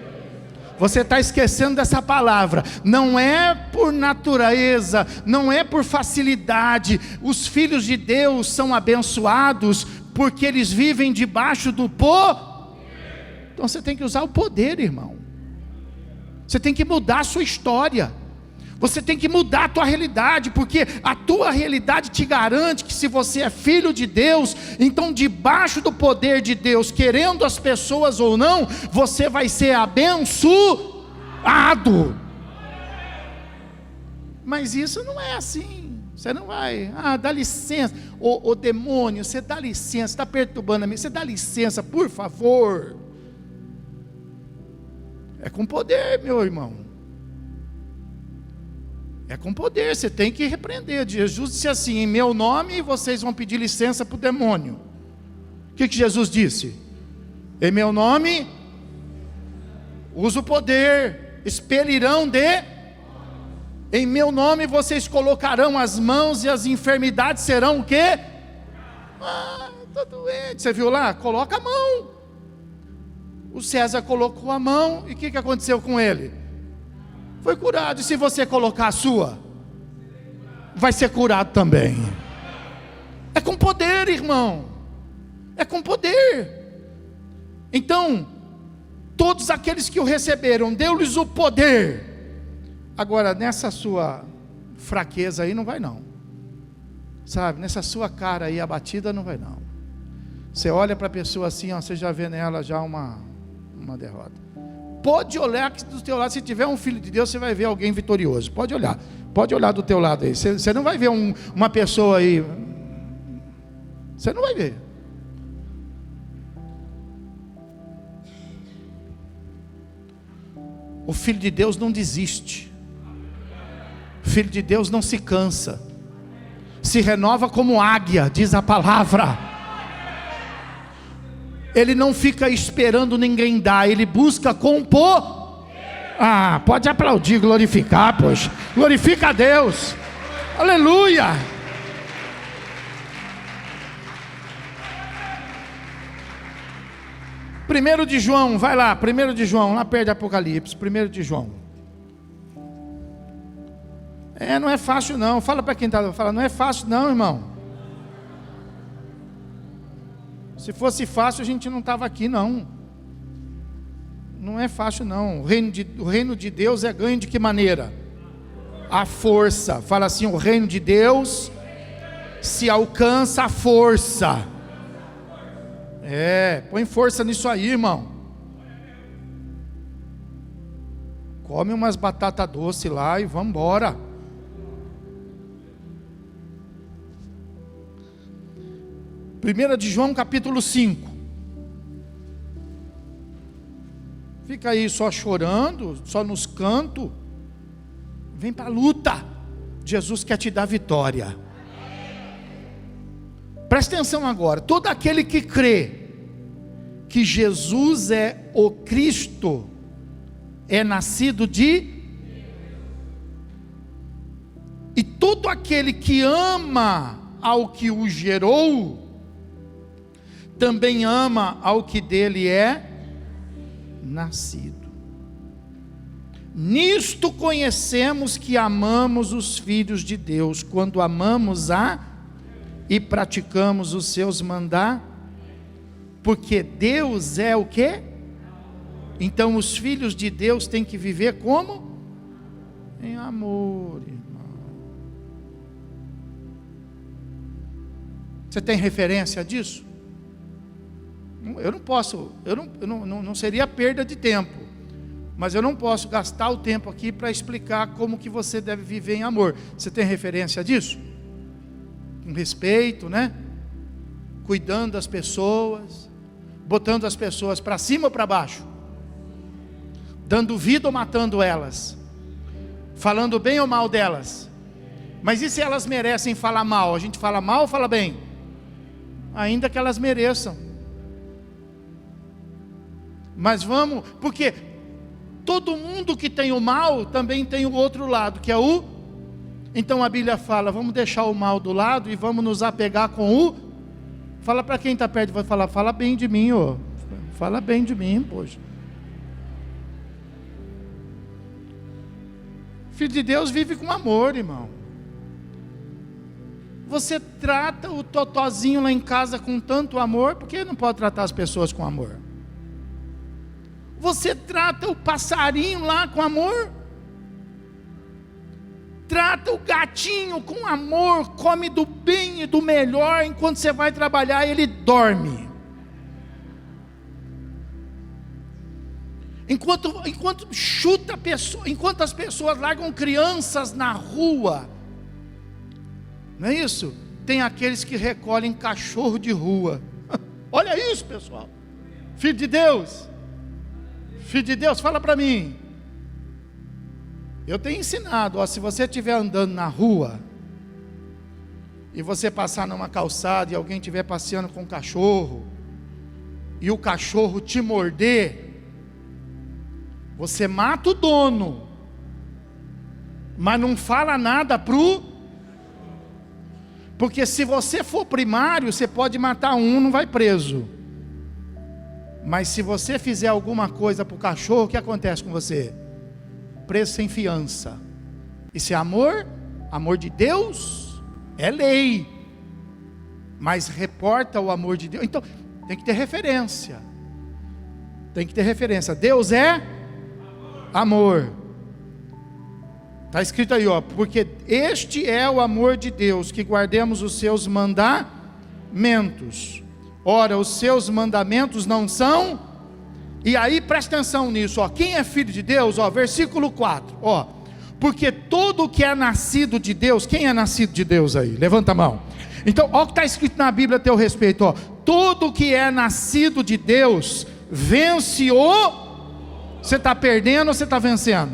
Você está esquecendo dessa palavra. Não é por natureza, não é por facilidade. Os filhos de Deus são abençoados porque eles vivem debaixo do poder. Então você tem que usar o poder, irmão. Você tem que mudar a sua história. Você tem que mudar a tua realidade, porque a tua realidade te garante que se você é filho de Deus, então debaixo do poder de Deus, querendo as pessoas ou não, você vai ser abençoado. Mas isso não é assim. Você não vai, dá licença, ô demônio, você dá licença, está perturbando a mim, você dá licença, por favor. É com poder, meu irmão. É com poder, você tem que repreender. Jesus disse assim: em meu nome vocês vão pedir licença para o demônio. O que Jesus disse? Em meu nome, usa o poder, expelirão em meu nome vocês colocarão as mãos e as enfermidades serão o quê? Está doente, você viu lá? Coloca a mão. O César colocou a mão, e o que aconteceu com ele? Foi curado. E se você colocar a sua, vai ser curado também. É com poder, irmão. É com poder. Então, todos aqueles que o receberam, deu-lhes o poder. Agora, nessa sua fraqueza aí, não vai não. Sabe, nessa sua cara aí abatida, não vai não. Você olha para a pessoa assim, ó, você já vê nela já uma derrota. Pode olhar que do teu lado, se tiver um filho de Deus, você vai ver alguém vitorioso. Pode olhar do teu lado aí. Você não vai ver uma pessoa aí. Você não vai ver. O filho de Deus não desiste. O filho de Deus não se cansa. Se renova como águia, diz a palavra. Ele não fica esperando ninguém dar, ele busca com poder. Ah, pode aplaudir, glorificar, poxa. Glorifica a Deus. Aleluia. Primeiro de João, vai lá, 1 de João, lá perto de Apocalipse, 1 de João. Não é fácil não, fala para quem está falando, não é fácil não, irmão. Se fosse fácil a gente não estava aqui não. Não é fácil não, o reino de Deus é ganho de que maneira? A força, fala assim, o reino de Deus se alcança a força. Põe força nisso aí, irmão. Come umas batatas doces lá e vamos embora. Primeira de João capítulo 5. Fica aí só chorando, só nos cantos. Vem para a luta. Jesus quer te dar vitória. Presta atenção agora, todo aquele que crê que Jesus é o Cristo, é nascido de... E todo aquele que ama ao que o gerou, também ama ao que dele é nascido. Nisto conhecemos que amamos os filhos de Deus, quando amamos e praticamos os seus mandamentos, porque Deus é o quê? Então os filhos de Deus têm que viver como? Em amor, irmão. Você tem referência disso? Eu não posso, não seria perda de tempo, mas eu não posso gastar o tempo aqui para explicar como que você deve viver em amor. Você tem referência disso? Com respeito, né? Cuidando das pessoas, botando as pessoas para cima ou para baixo, dando vida ou matando elas, falando bem ou mal delas. Mas e se elas merecem falar mal? A gente fala mal ou fala bem? Ainda que elas mereçam. Mas vamos, porque todo mundo que tem o mal também tem o outro lado, que é o... Então a Bíblia fala, vamos deixar o mal do lado e vamos nos apegar com o... Fala para quem está perto, vai falar, fala bem de mim, ó. Fala bem de mim, poxa. Filho de Deus vive com amor, irmão. Você trata o totozinho lá em casa com tanto amor, por que não pode tratar as pessoas com amor? Você trata o passarinho lá com amor? Trata o gatinho com amor, come do bem e do melhor, enquanto você vai trabalhar ele dorme. Enquanto chuta a pessoa, enquanto as pessoas largam crianças na rua, não é isso? Tem aqueles que recolhem cachorro de rua. Olha isso, pessoal. Filho de Deus, fala para mim. Eu tenho ensinado, ó, se você estiver andando na rua e você passar numa calçada e alguém estiver passeando com um cachorro e o cachorro te morder, você mata o dono, mas não fala nada porque se você for primário, você pode matar um, não vai preso. Mas se você fizer alguma coisa para o cachorro, o que acontece com você? Preso sem fiança. Isso é amor? Amor de Deus? É lei. Mas reporta o amor de Deus. Então, tem que ter referência. Deus é amor. Está escrito aí, ó. Porque este é o amor de Deus, que guardemos os seus mandamentos. Ora, os seus mandamentos não são... E aí presta atenção nisso, ó. Quem é filho de Deus, ó, versículo 4, ó. Porque todo o que é nascido de Deus, quem é nascido de Deus aí? Levanta a mão. Então, ó o que está escrito na Bíblia a teu respeito, ó. Todo o que é nascido de Deus, vence o... Você está perdendo ou você está vencendo?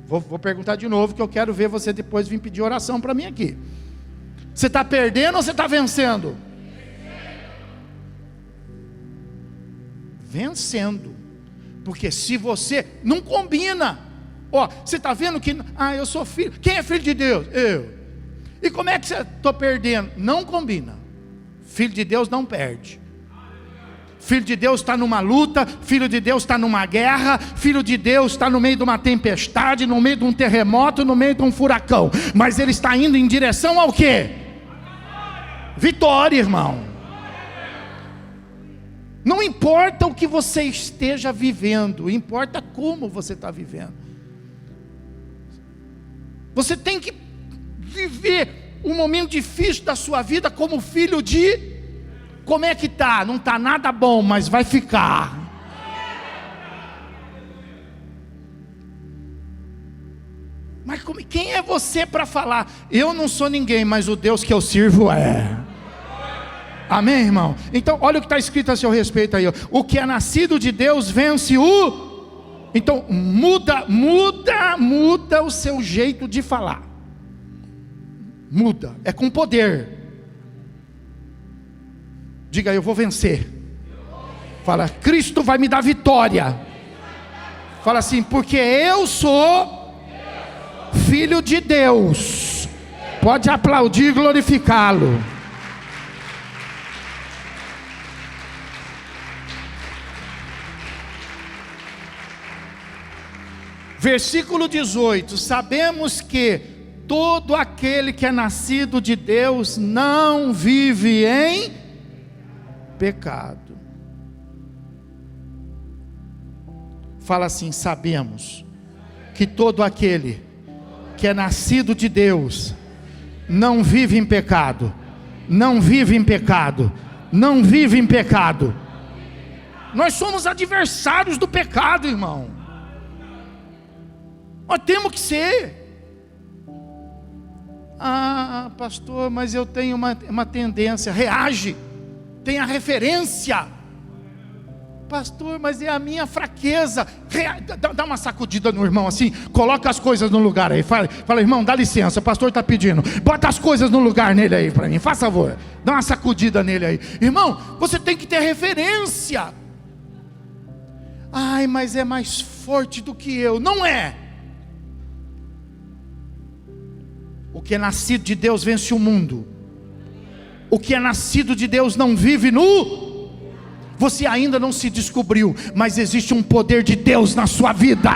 Vou perguntar de novo, que eu quero ver você depois vir pedir oração para mim aqui. Você está perdendo ou você está vencendo? Vencendo. Porque se você não combina, você está vendo que, eu sou filho. Quem é filho de Deus? Eu. E como é que você está perdendo? Não combina. Filho de Deus não perde. Filho de Deus está numa luta, filho de Deus está numa guerra, filho de Deus está no meio de uma tempestade, no meio de um terremoto, no meio de um furacão. Mas ele está indo em direção ao quê? Vitória, irmão. Não importa o que você esteja vivendo, importa como você está vivendo. Você tem que viver um momento difícil da sua vida como filho de... Como é que está? Não está nada bom, mas vai ficar. Mas quem é você para falar? Eu não sou ninguém, mas o Deus que eu sirvo é. Amém, irmão? Então olha o que está escrito a seu respeito aí. O que é nascido de Deus vence o... Então muda o seu jeito de falar. Muda, é com poder. Diga, eu vou vencer. Fala, Cristo vai me dar vitória. Fala assim, porque eu sou filho de Deus. Pode aplaudir e glorificá-lo. Versículo 18: sabemos que todo aquele que é nascido de Deus não vive em pecado. Fala assim, sabemos que todo aquele que é nascido de Deus não vive em pecado. Não vive em pecado. Não vive em pecado. Nós somos adversários do pecado, irmão. Nós temos que ser. Pastor, mas eu tenho uma tendência. Reage. Tenha referência. Pastor, mas é a minha fraqueza. Dá uma sacudida no irmão assim. Coloca as coisas no lugar aí. Fala, irmão, dá licença, o pastor está pedindo. Bota as coisas no lugar nele aí para mim. Faça favor. Dá uma sacudida nele aí. Irmão, você tem que ter referência. Mas é mais forte do que eu. Não é. O que é nascido de Deus vence o mundo. O que é nascido de Deus não vive no... Você ainda não se descobriu, mas existe um poder de Deus na sua vida.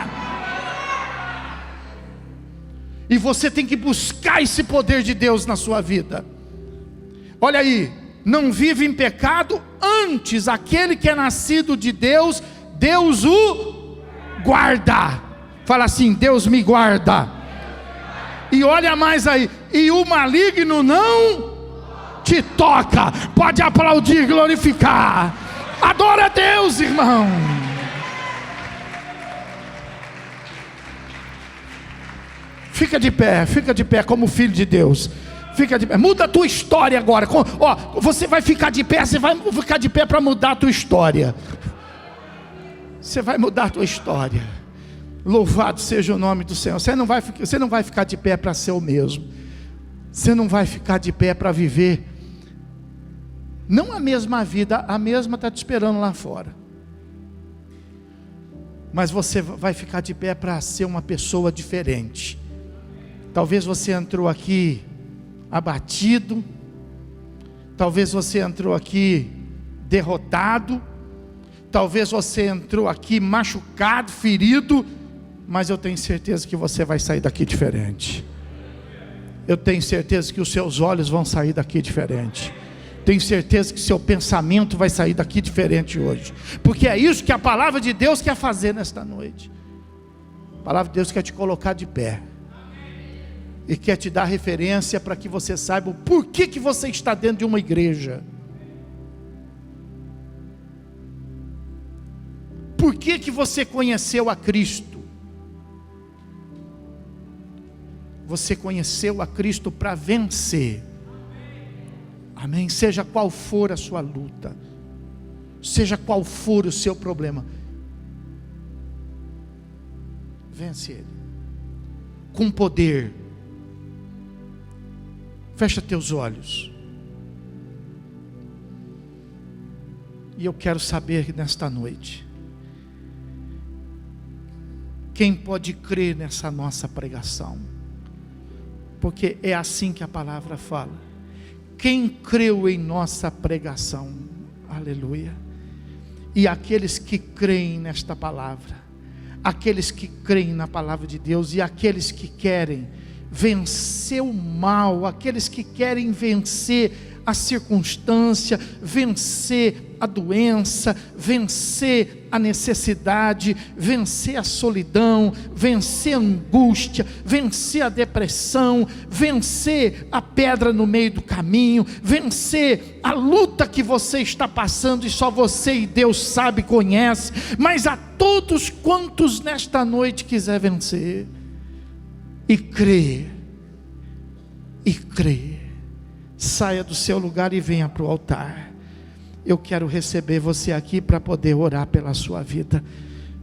E você tem que buscar esse poder de Deus na sua vida. Olha aí, não vive em pecado, antes aquele que é nascido de Deus, Deus o guarda. Fala assim, Deus me guarda. E olha mais aí, e o maligno não te toca. Pode aplaudir, glorificar. Adora a Deus, irmão. Fica de pé como filho de Deus. Fica de pé, muda a tua história agora. Você vai ficar de pé, você vai ficar de pé para mudar a tua história. Você vai mudar a tua história. Louvado seja o nome do Senhor. Você não vai ficar de pé para ser o mesmo. Você não vai ficar de pé para viver não a mesma vida, a mesma está te esperando lá fora. Mas você vai ficar de pé para ser uma pessoa diferente. Talvez você entrou aqui abatido. Talvez você entrou aqui derrotado. Talvez você entrou aqui machucado, ferido. Mas eu tenho certeza que você vai sair daqui diferente. Eu tenho certeza que os seus olhos vão sair daqui diferente. Tenho certeza que seu pensamento vai sair daqui diferente hoje. Porque é isso que a palavra de Deus quer fazer nesta noite. A palavra de Deus quer te colocar de pé. E quer te dar referência para que você saiba o porquê que você está dentro de uma igreja. Por que que você conheceu a Cristo? Você conheceu a Cristo para vencer. Amém? Seja qual for a sua luta, seja qual for o seu problema, vence ele com poder. Fecha teus olhos. E eu quero saber nesta noite, Quem pode crer nessa nossa pregação? Porque é assim que a palavra fala. Quem creu em nossa pregação? Aleluia. E aqueles que creem nesta palavra, aqueles que creem na palavra de Deus, e aqueles que querem vencer o mal, aqueles que querem vencer a circunstância, vencer a doença, vencer a necessidade, vencer a solidão, vencer a angústia, vencer a depressão, vencer a pedra no meio do caminho, vencer a luta que você está passando e só você e Deus sabe, conhece, mas a todos quantos nesta noite quiser vencer e crer, saia do seu lugar e venha para o altar. Eu quero receber você aqui para poder orar pela sua vida.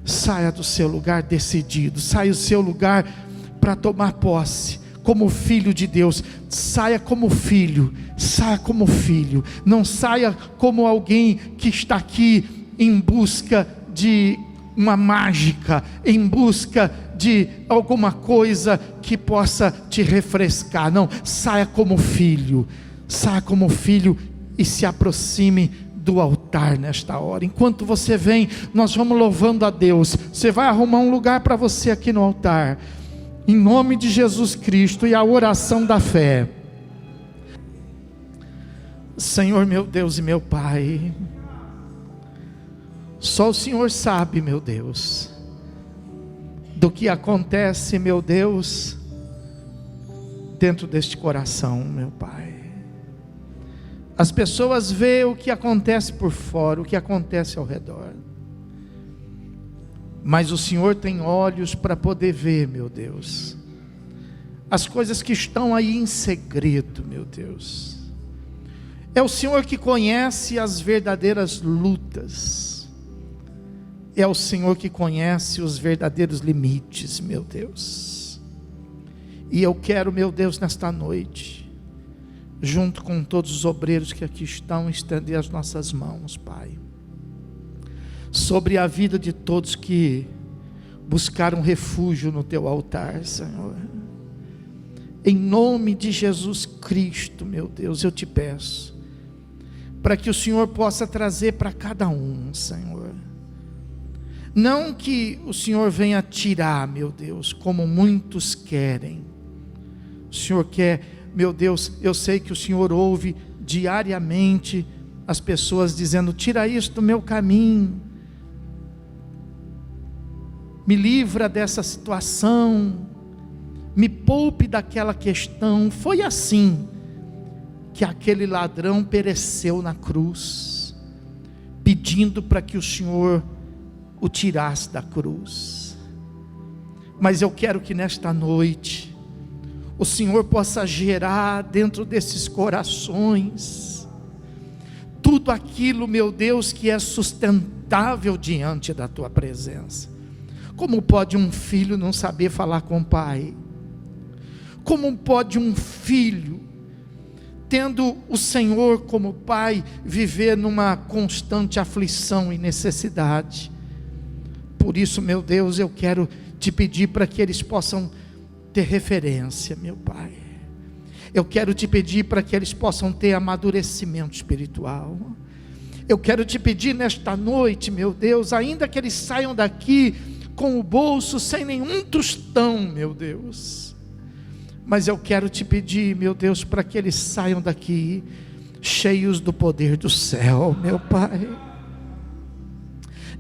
Saia do seu lugar decidido, saia do seu lugar para tomar posse como filho de Deus. Saia como filho, não saia como alguém que está aqui em busca de uma mágica, em busca de alguma coisa que possa te refrescar. Não, saia como filho e se aproxime do altar nesta hora. Enquanto você vem, nós vamos louvando a Deus. Você vai arrumar um lugar para você aqui no altar, em nome de Jesus Cristo, e a oração da fé. Senhor meu Deus e meu Pai, só o Senhor sabe, meu Deus, do que acontece, meu Deus, dentro deste coração, meu Pai. As pessoas veem o que acontece por fora, o que acontece ao redor, mas o Senhor tem olhos para poder ver, meu Deus, as coisas que estão aí em segredo, meu Deus. É o Senhor que conhece as verdadeiras lutas, é o Senhor que conhece os verdadeiros limites, meu Deus. E eu quero, meu Deus, nesta noite, junto com todos os obreiros que aqui estão, estender as nossas mãos, Pai, sobre a vida de todos que buscaram refúgio no Teu altar, Senhor. Em nome de Jesus Cristo, meu Deus, eu te peço, para que o Senhor possa trazer para cada um, Senhor. Não que o Senhor venha tirar, meu Deus, como muitos querem. O Senhor quer, meu Deus, eu sei que o Senhor ouve diariamente as pessoas dizendo: tira isso do meu caminho, me livra dessa situação, me poupe daquela questão. Foi assim que aquele ladrão pereceu na cruz, pedindo para que o Senhor o tirasse da cruz. Mas eu quero que nesta noite o Senhor possa gerar dentro desses corações tudo aquilo, meu Deus, que é sustentável diante da Tua presença. Como pode um filho não saber falar com o pai? Como pode um filho, tendo o Senhor como pai, viver numa constante aflição e necessidade? Por isso, meu Deus, eu quero te pedir para que eles possam ter referência, meu Pai. Eu quero te pedir para que eles possam ter amadurecimento espiritual. Eu quero te pedir nesta noite, meu Deus, ainda que eles saiam daqui com o bolso sem nenhum tostão, meu Deus, mas eu quero te pedir, meu Deus, para que eles saiam daqui cheios do poder do céu, meu Pai,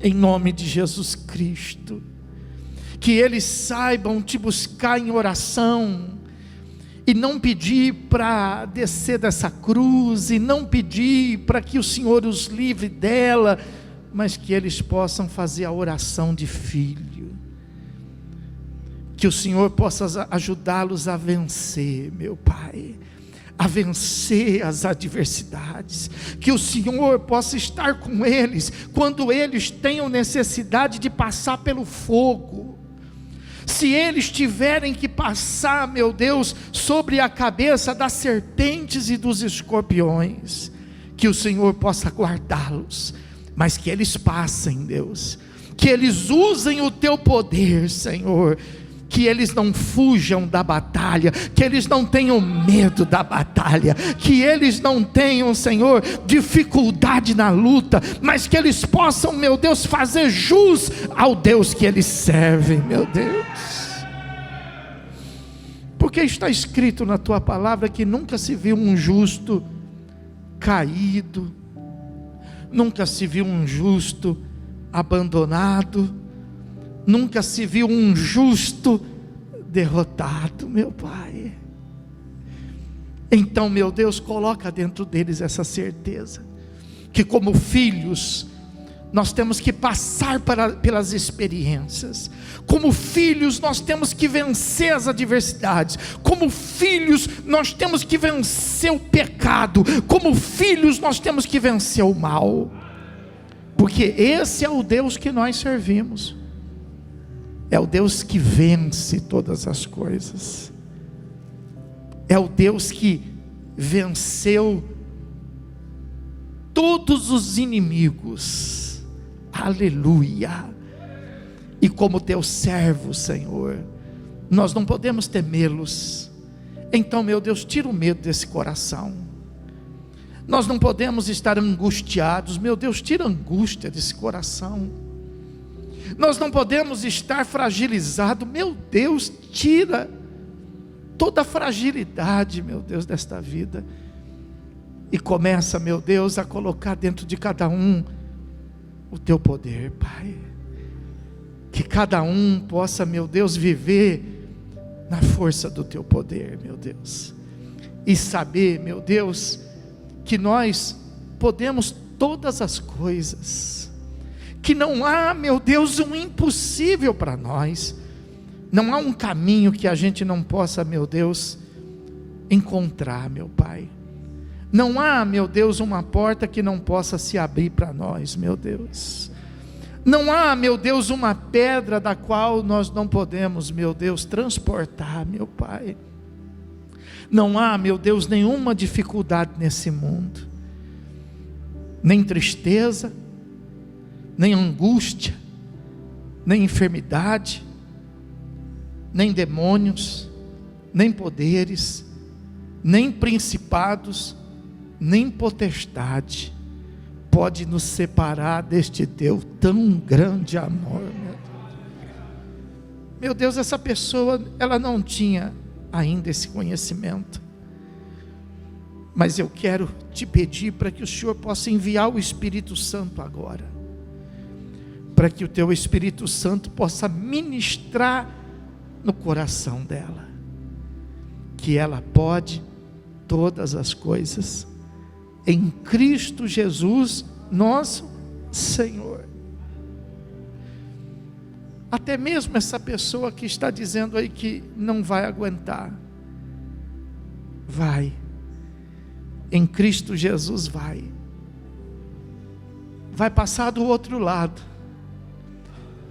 em nome de Jesus Cristo. Que eles saibam te buscar em oração, e não pedir para descer dessa cruz, e não pedir para que o Senhor os livre dela, mas que eles possam fazer a oração de filho, que o Senhor possa ajudá-los a vencer, meu Pai, a vencer as adversidades, que o Senhor possa estar com eles, quando eles tenham necessidade de passar pelo fogo. Se eles tiverem que passar, meu Deus, sobre a cabeça das serpentes e dos escorpiões, que o Senhor possa guardá-los, mas que eles passem, Deus, que eles usem o teu poder, Senhor, que eles não fujam da batalha, que eles não tenham medo da batalha, que eles não tenham, Senhor, dificuldade na luta, mas que eles possam, meu Deus, fazer jus ao Deus que eles servem, meu Deus. Porque está escrito na tua palavra que nunca se viu um justo caído, nunca se viu um justo abandonado, nunca se viu um justo derrotado, meu Pai. Então, meu Deus, coloca dentro deles essa certeza, que como filhos, nós temos que passar pelas experiências, como filhos nós temos que vencer as adversidades, como filhos nós temos que vencer o pecado, como filhos nós temos que vencer o mal, porque esse é o Deus que nós servimos, é o Deus que vence todas as coisas, é o Deus que venceu todos os inimigos, aleluia. E como teu servo, Senhor, nós não podemos temê-los. Então, meu Deus, tira o medo desse coração. Nós não podemos estar angustiados, meu Deus, tira a angústia desse coração. Nós não podemos estar fragilizados, meu Deus, tira toda a fragilidade, meu Deus, desta vida. E começa, meu Deus, a colocar dentro de cada um o teu poder, Pai. Que cada um possa, meu Deus, viver na força do teu poder, meu Deus. E saber, meu Deus, que nós podemos todas as coisas. Que não há, meu Deus, um impossível para nós. Não há um caminho que a gente não possa, meu Deus, encontrar, meu Pai. Não há, meu Deus, uma porta que não possa se abrir para nós, meu Deus. Não há, meu Deus, uma pedra da qual nós não podemos, meu Deus, transportar, meu Pai. Não há, meu Deus, nenhuma dificuldade nesse mundo, nem tristeza, nem angústia, nem enfermidade, nem demônios, nem poderes, nem principados, nem potestade pode nos separar deste teu tão grande amor, meu Deus. Meu Deus, essa pessoa, ela não tinha ainda esse conhecimento, mas eu quero te pedir para que o Senhor possa enviar o Espírito Santo agora, para que o teu Espírito Santo possa ministrar no coração dela, que ela pode todas as coisas em Cristo Jesus, nosso Senhor. Até mesmo essa pessoa que está dizendo aí que não vai aguentar, vai, em Cristo Jesus vai passar do outro lado,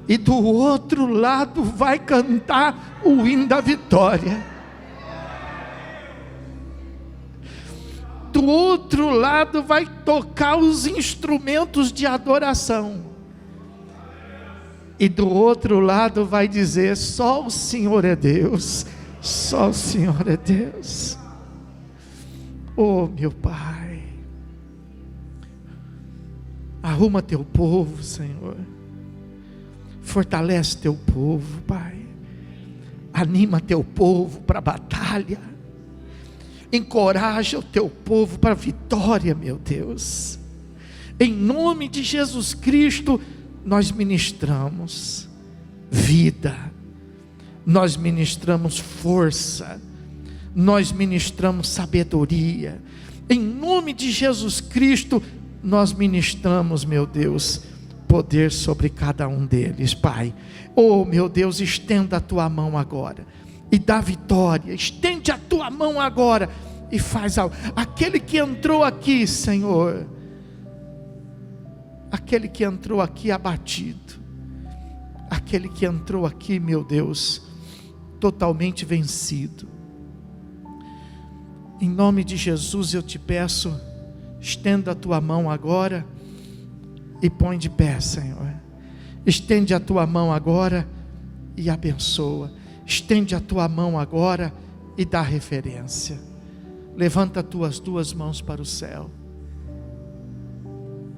e do outro lado vai cantar o hino da vitória. Do outro lado vai tocar os instrumentos de adoração, e do outro lado vai dizer: só o Senhor é Deus, só o Senhor é Deus. Oh, meu Pai, arruma teu povo, Senhor, fortalece teu povo, Pai, anima teu povo para a batalha, encoraja o teu povo para a vitória, meu Deus. Em nome de Jesus Cristo, nós ministramos vida, nós ministramos força, nós ministramos sabedoria. Em nome de Jesus Cristo, nós ministramos, meu Deus, poder sobre cada um deles, Pai. Oh, meu Deus, estenda a tua mão agora e dá vitória. Estende a tua mão agora e faz algo. Aquele que entrou aqui, Senhor, aquele que entrou aqui abatido, aquele que entrou aqui, meu Deus, totalmente vencido, em nome de Jesus eu te peço, estenda a tua mão agora e põe de pé, Senhor. Estende a tua mão agora e abençoa. Estende a tua mão agora e dá referência. Levanta as tuas duas mãos para o céu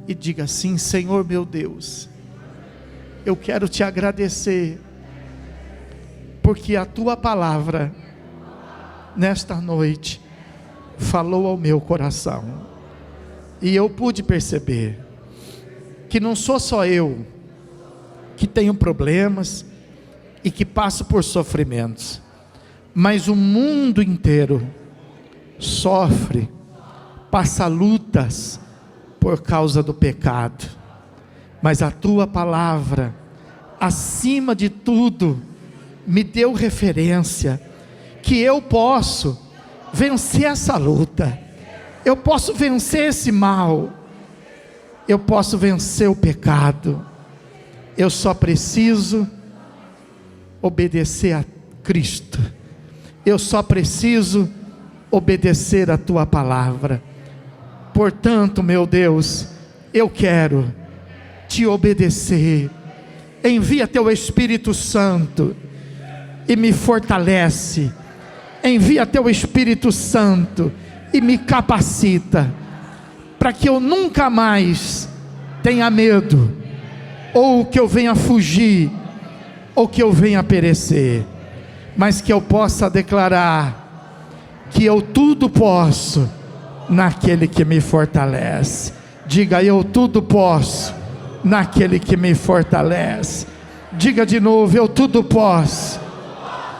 e diga assim: Senhor meu Deus, eu quero te agradecer, porque a tua palavra nesta noite falou ao meu coração, e eu pude perceber que não sou só eu que tenho problemas e que passo por sofrimentos, mas o mundo inteiro sofre, passa lutas por causa do pecado. Mas a tua palavra, acima de tudo, me deu referência que eu posso vencer essa luta, eu posso vencer esse mal, eu posso vencer o pecado. Eu só preciso obedecer a Cristo, eu só preciso obedecer a tua palavra. Portanto, meu Deus, eu quero te obedecer. Envia teu Espírito Santo e me fortalece. Envia teu Espírito Santo e me capacita, para que eu nunca mais tenha medo, ou que eu venha fugir, ou que eu venha perecer, mas que eu possa declarar que eu tudo posso naquele que me fortalece. Diga: eu tudo posso naquele que me fortalece. Diga de novo: eu tudo posso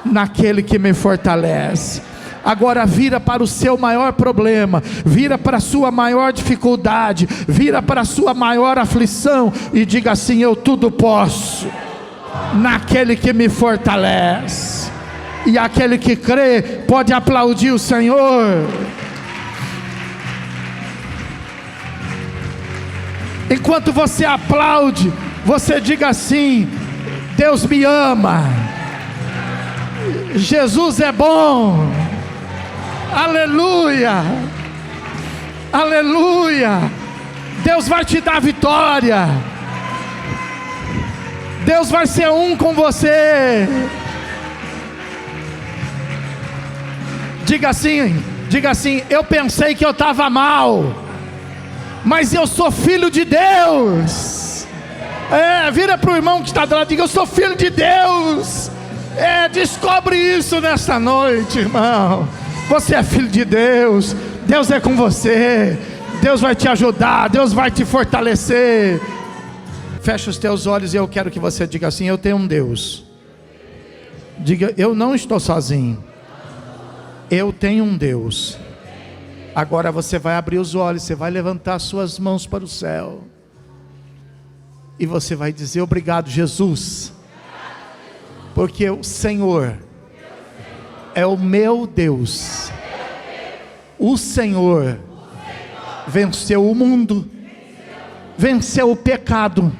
naquele que me fortalece. Agora vira para o seu maior problema, vira para a sua maior dificuldade, vira para a sua maior aflição e diga assim: eu tudo posso naquele que me fortalece. E aquele que crê pode aplaudir o Senhor. Enquanto você aplaude, você diga assim: Deus me ama, Jesus é bom, aleluia, aleluia. Deus vai te dar vitória, Deus vai ser um com você. Diga assim: eu pensei que eu estava mal, mas eu sou filho de Deus. Vira para o irmão que está do lado, diga: eu sou filho de Deus. Descobre isso nesta noite, irmão. Você é filho de Deus, Deus é com você, Deus vai te ajudar, Deus vai te fortalecer. Fecha os teus olhos e eu quero que você diga assim: eu tenho um Deus. Diga: eu não estou sozinho, eu tenho um Deus. Agora você vai abrir os olhos, você vai levantar suas mãos para o céu e você vai dizer: obrigado, Jesus, porque o Senhor é o meu Deus. O Senhor venceu o mundo, venceu o pecado,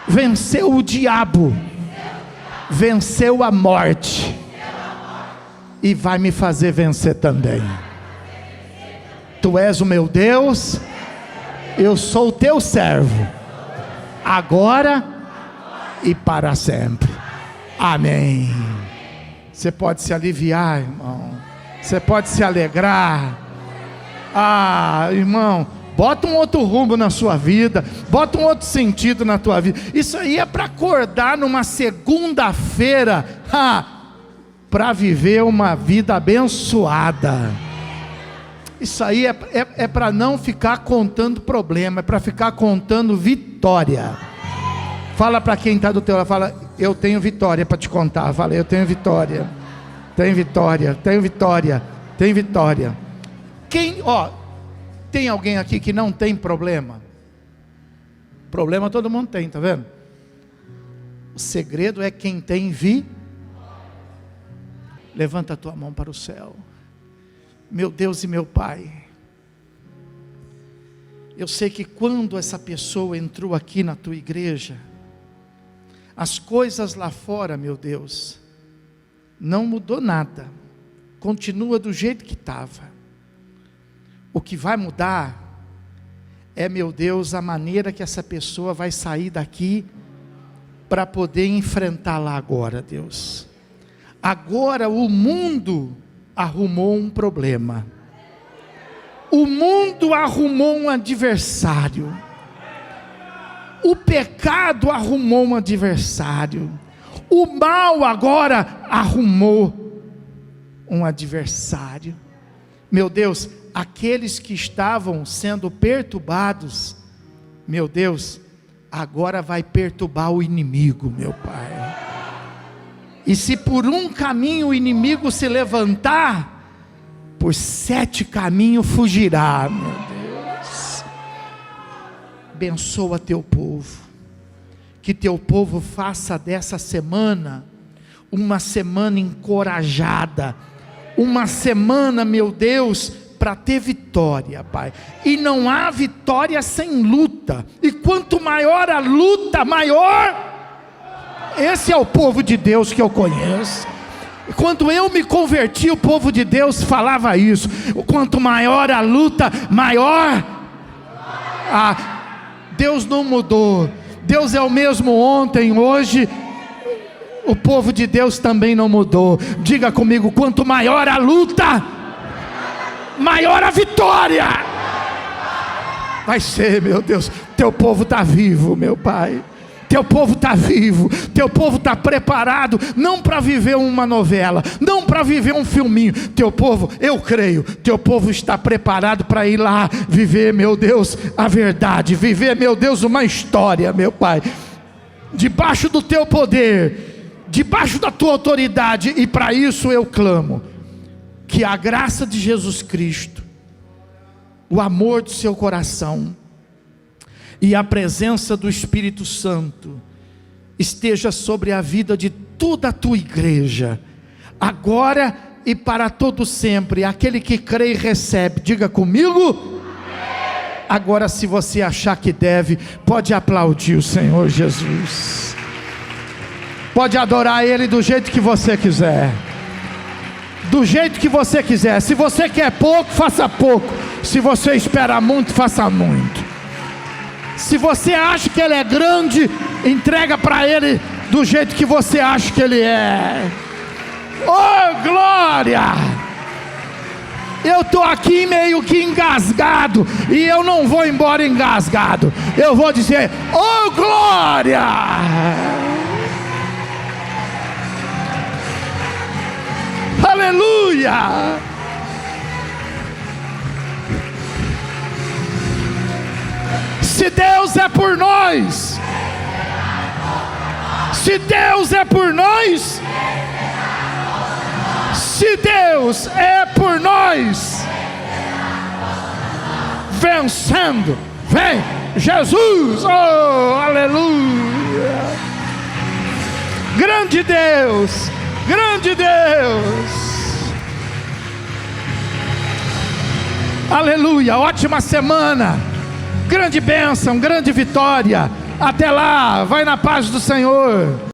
venceu o diabo, venceu a morte, e vai me fazer vencer também. Tu és o meu Deus, eu sou o teu servo, agora e para sempre. Amém. Você pode se aliviar, irmão. Você pode se alegrar. Irmão, bota um outro rumo na sua vida, bota um outro sentido na tua vida. Isso aí é para acordar numa segunda-feira, para viver uma vida abençoada. Isso aí é para não ficar contando problema, é para ficar contando vitória. Fala para quem está do teu lado, fala: eu tenho vitória para te contar. Fala: eu tenho vitória, tenho vitória, tenho vitória, tenho vitória. Tem alguém aqui que não tem problema? Problema todo mundo tem, tá vendo? O segredo é quem tem Levanta a tua mão para o céu. Meu Deus e meu Pai, eu sei que quando essa pessoa entrou aqui na tua igreja, as coisas lá fora, meu Deus, não mudou nada, continua do jeito que estava. O que vai mudar é, meu Deus, a maneira que essa pessoa vai sair daqui para poder enfrentar lá agora, Deus. Agora o mundo arrumou um problema. O mundo arrumou um adversário. O pecado arrumou um adversário. O mal agora arrumou um adversário. Meu Deus, aqueles que estavam sendo perturbados, meu Deus, agora vai perturbar o inimigo, meu Pai. E se por um caminho o inimigo se levantar, por 7 caminhos fugirá, meu Deus. Abençoa teu povo, que teu povo faça dessa semana uma semana encorajada, uma semana, meu Deus, para ter vitória, Pai. E não há vitória sem luta, e quanto maior a luta, maior. Esse é o povo de Deus que eu conheço. Quando eu me converti, o povo de Deus falava isso: quanto maior a luta, maior. Deus não mudou. Deus é o mesmo ontem, hoje. O povo de Deus também não mudou. Diga comigo: quanto maior a luta, maior a vitória. Vai ser, meu Deus. Teu povo está vivo, meu Pai. Teu povo está vivo, teu povo está preparado, não para viver uma novela, não para viver um filminho. Teu povo, eu creio, teu povo está preparado para ir lá viver, meu Deus, a verdade, viver, meu Deus, uma história, meu Pai, debaixo do teu poder, debaixo da tua autoridade. E para isso eu clamo, que a graça de Jesus Cristo, o amor do seu coração e a presença do Espírito Santo esteja sobre a vida de toda a tua igreja, agora e para todo sempre. Aquele que crê e recebe, diga comigo. Agora, se você achar que deve, pode aplaudir o Senhor Jesus, pode adorar Ele do jeito que você quiser, do jeito que você quiser. Se você quer pouco, faça pouco. Se você espera muito, faça muito. Se você acha que Ele é grande, entrega para Ele do jeito que você acha que Ele é. Oh, glória! Eu estou aqui meio que engasgado, e eu não vou embora engasgado. Eu vou dizer: oh, glória! Aleluia! Se Deus é por nós, se Deus é por nós, se Deus é por nós, vencendo, vem Jesus, oh, aleluia! Grande Deus, grande Deus, aleluia! Ótima semana, grande bênção, grande vitória. Até lá, vai na paz do Senhor.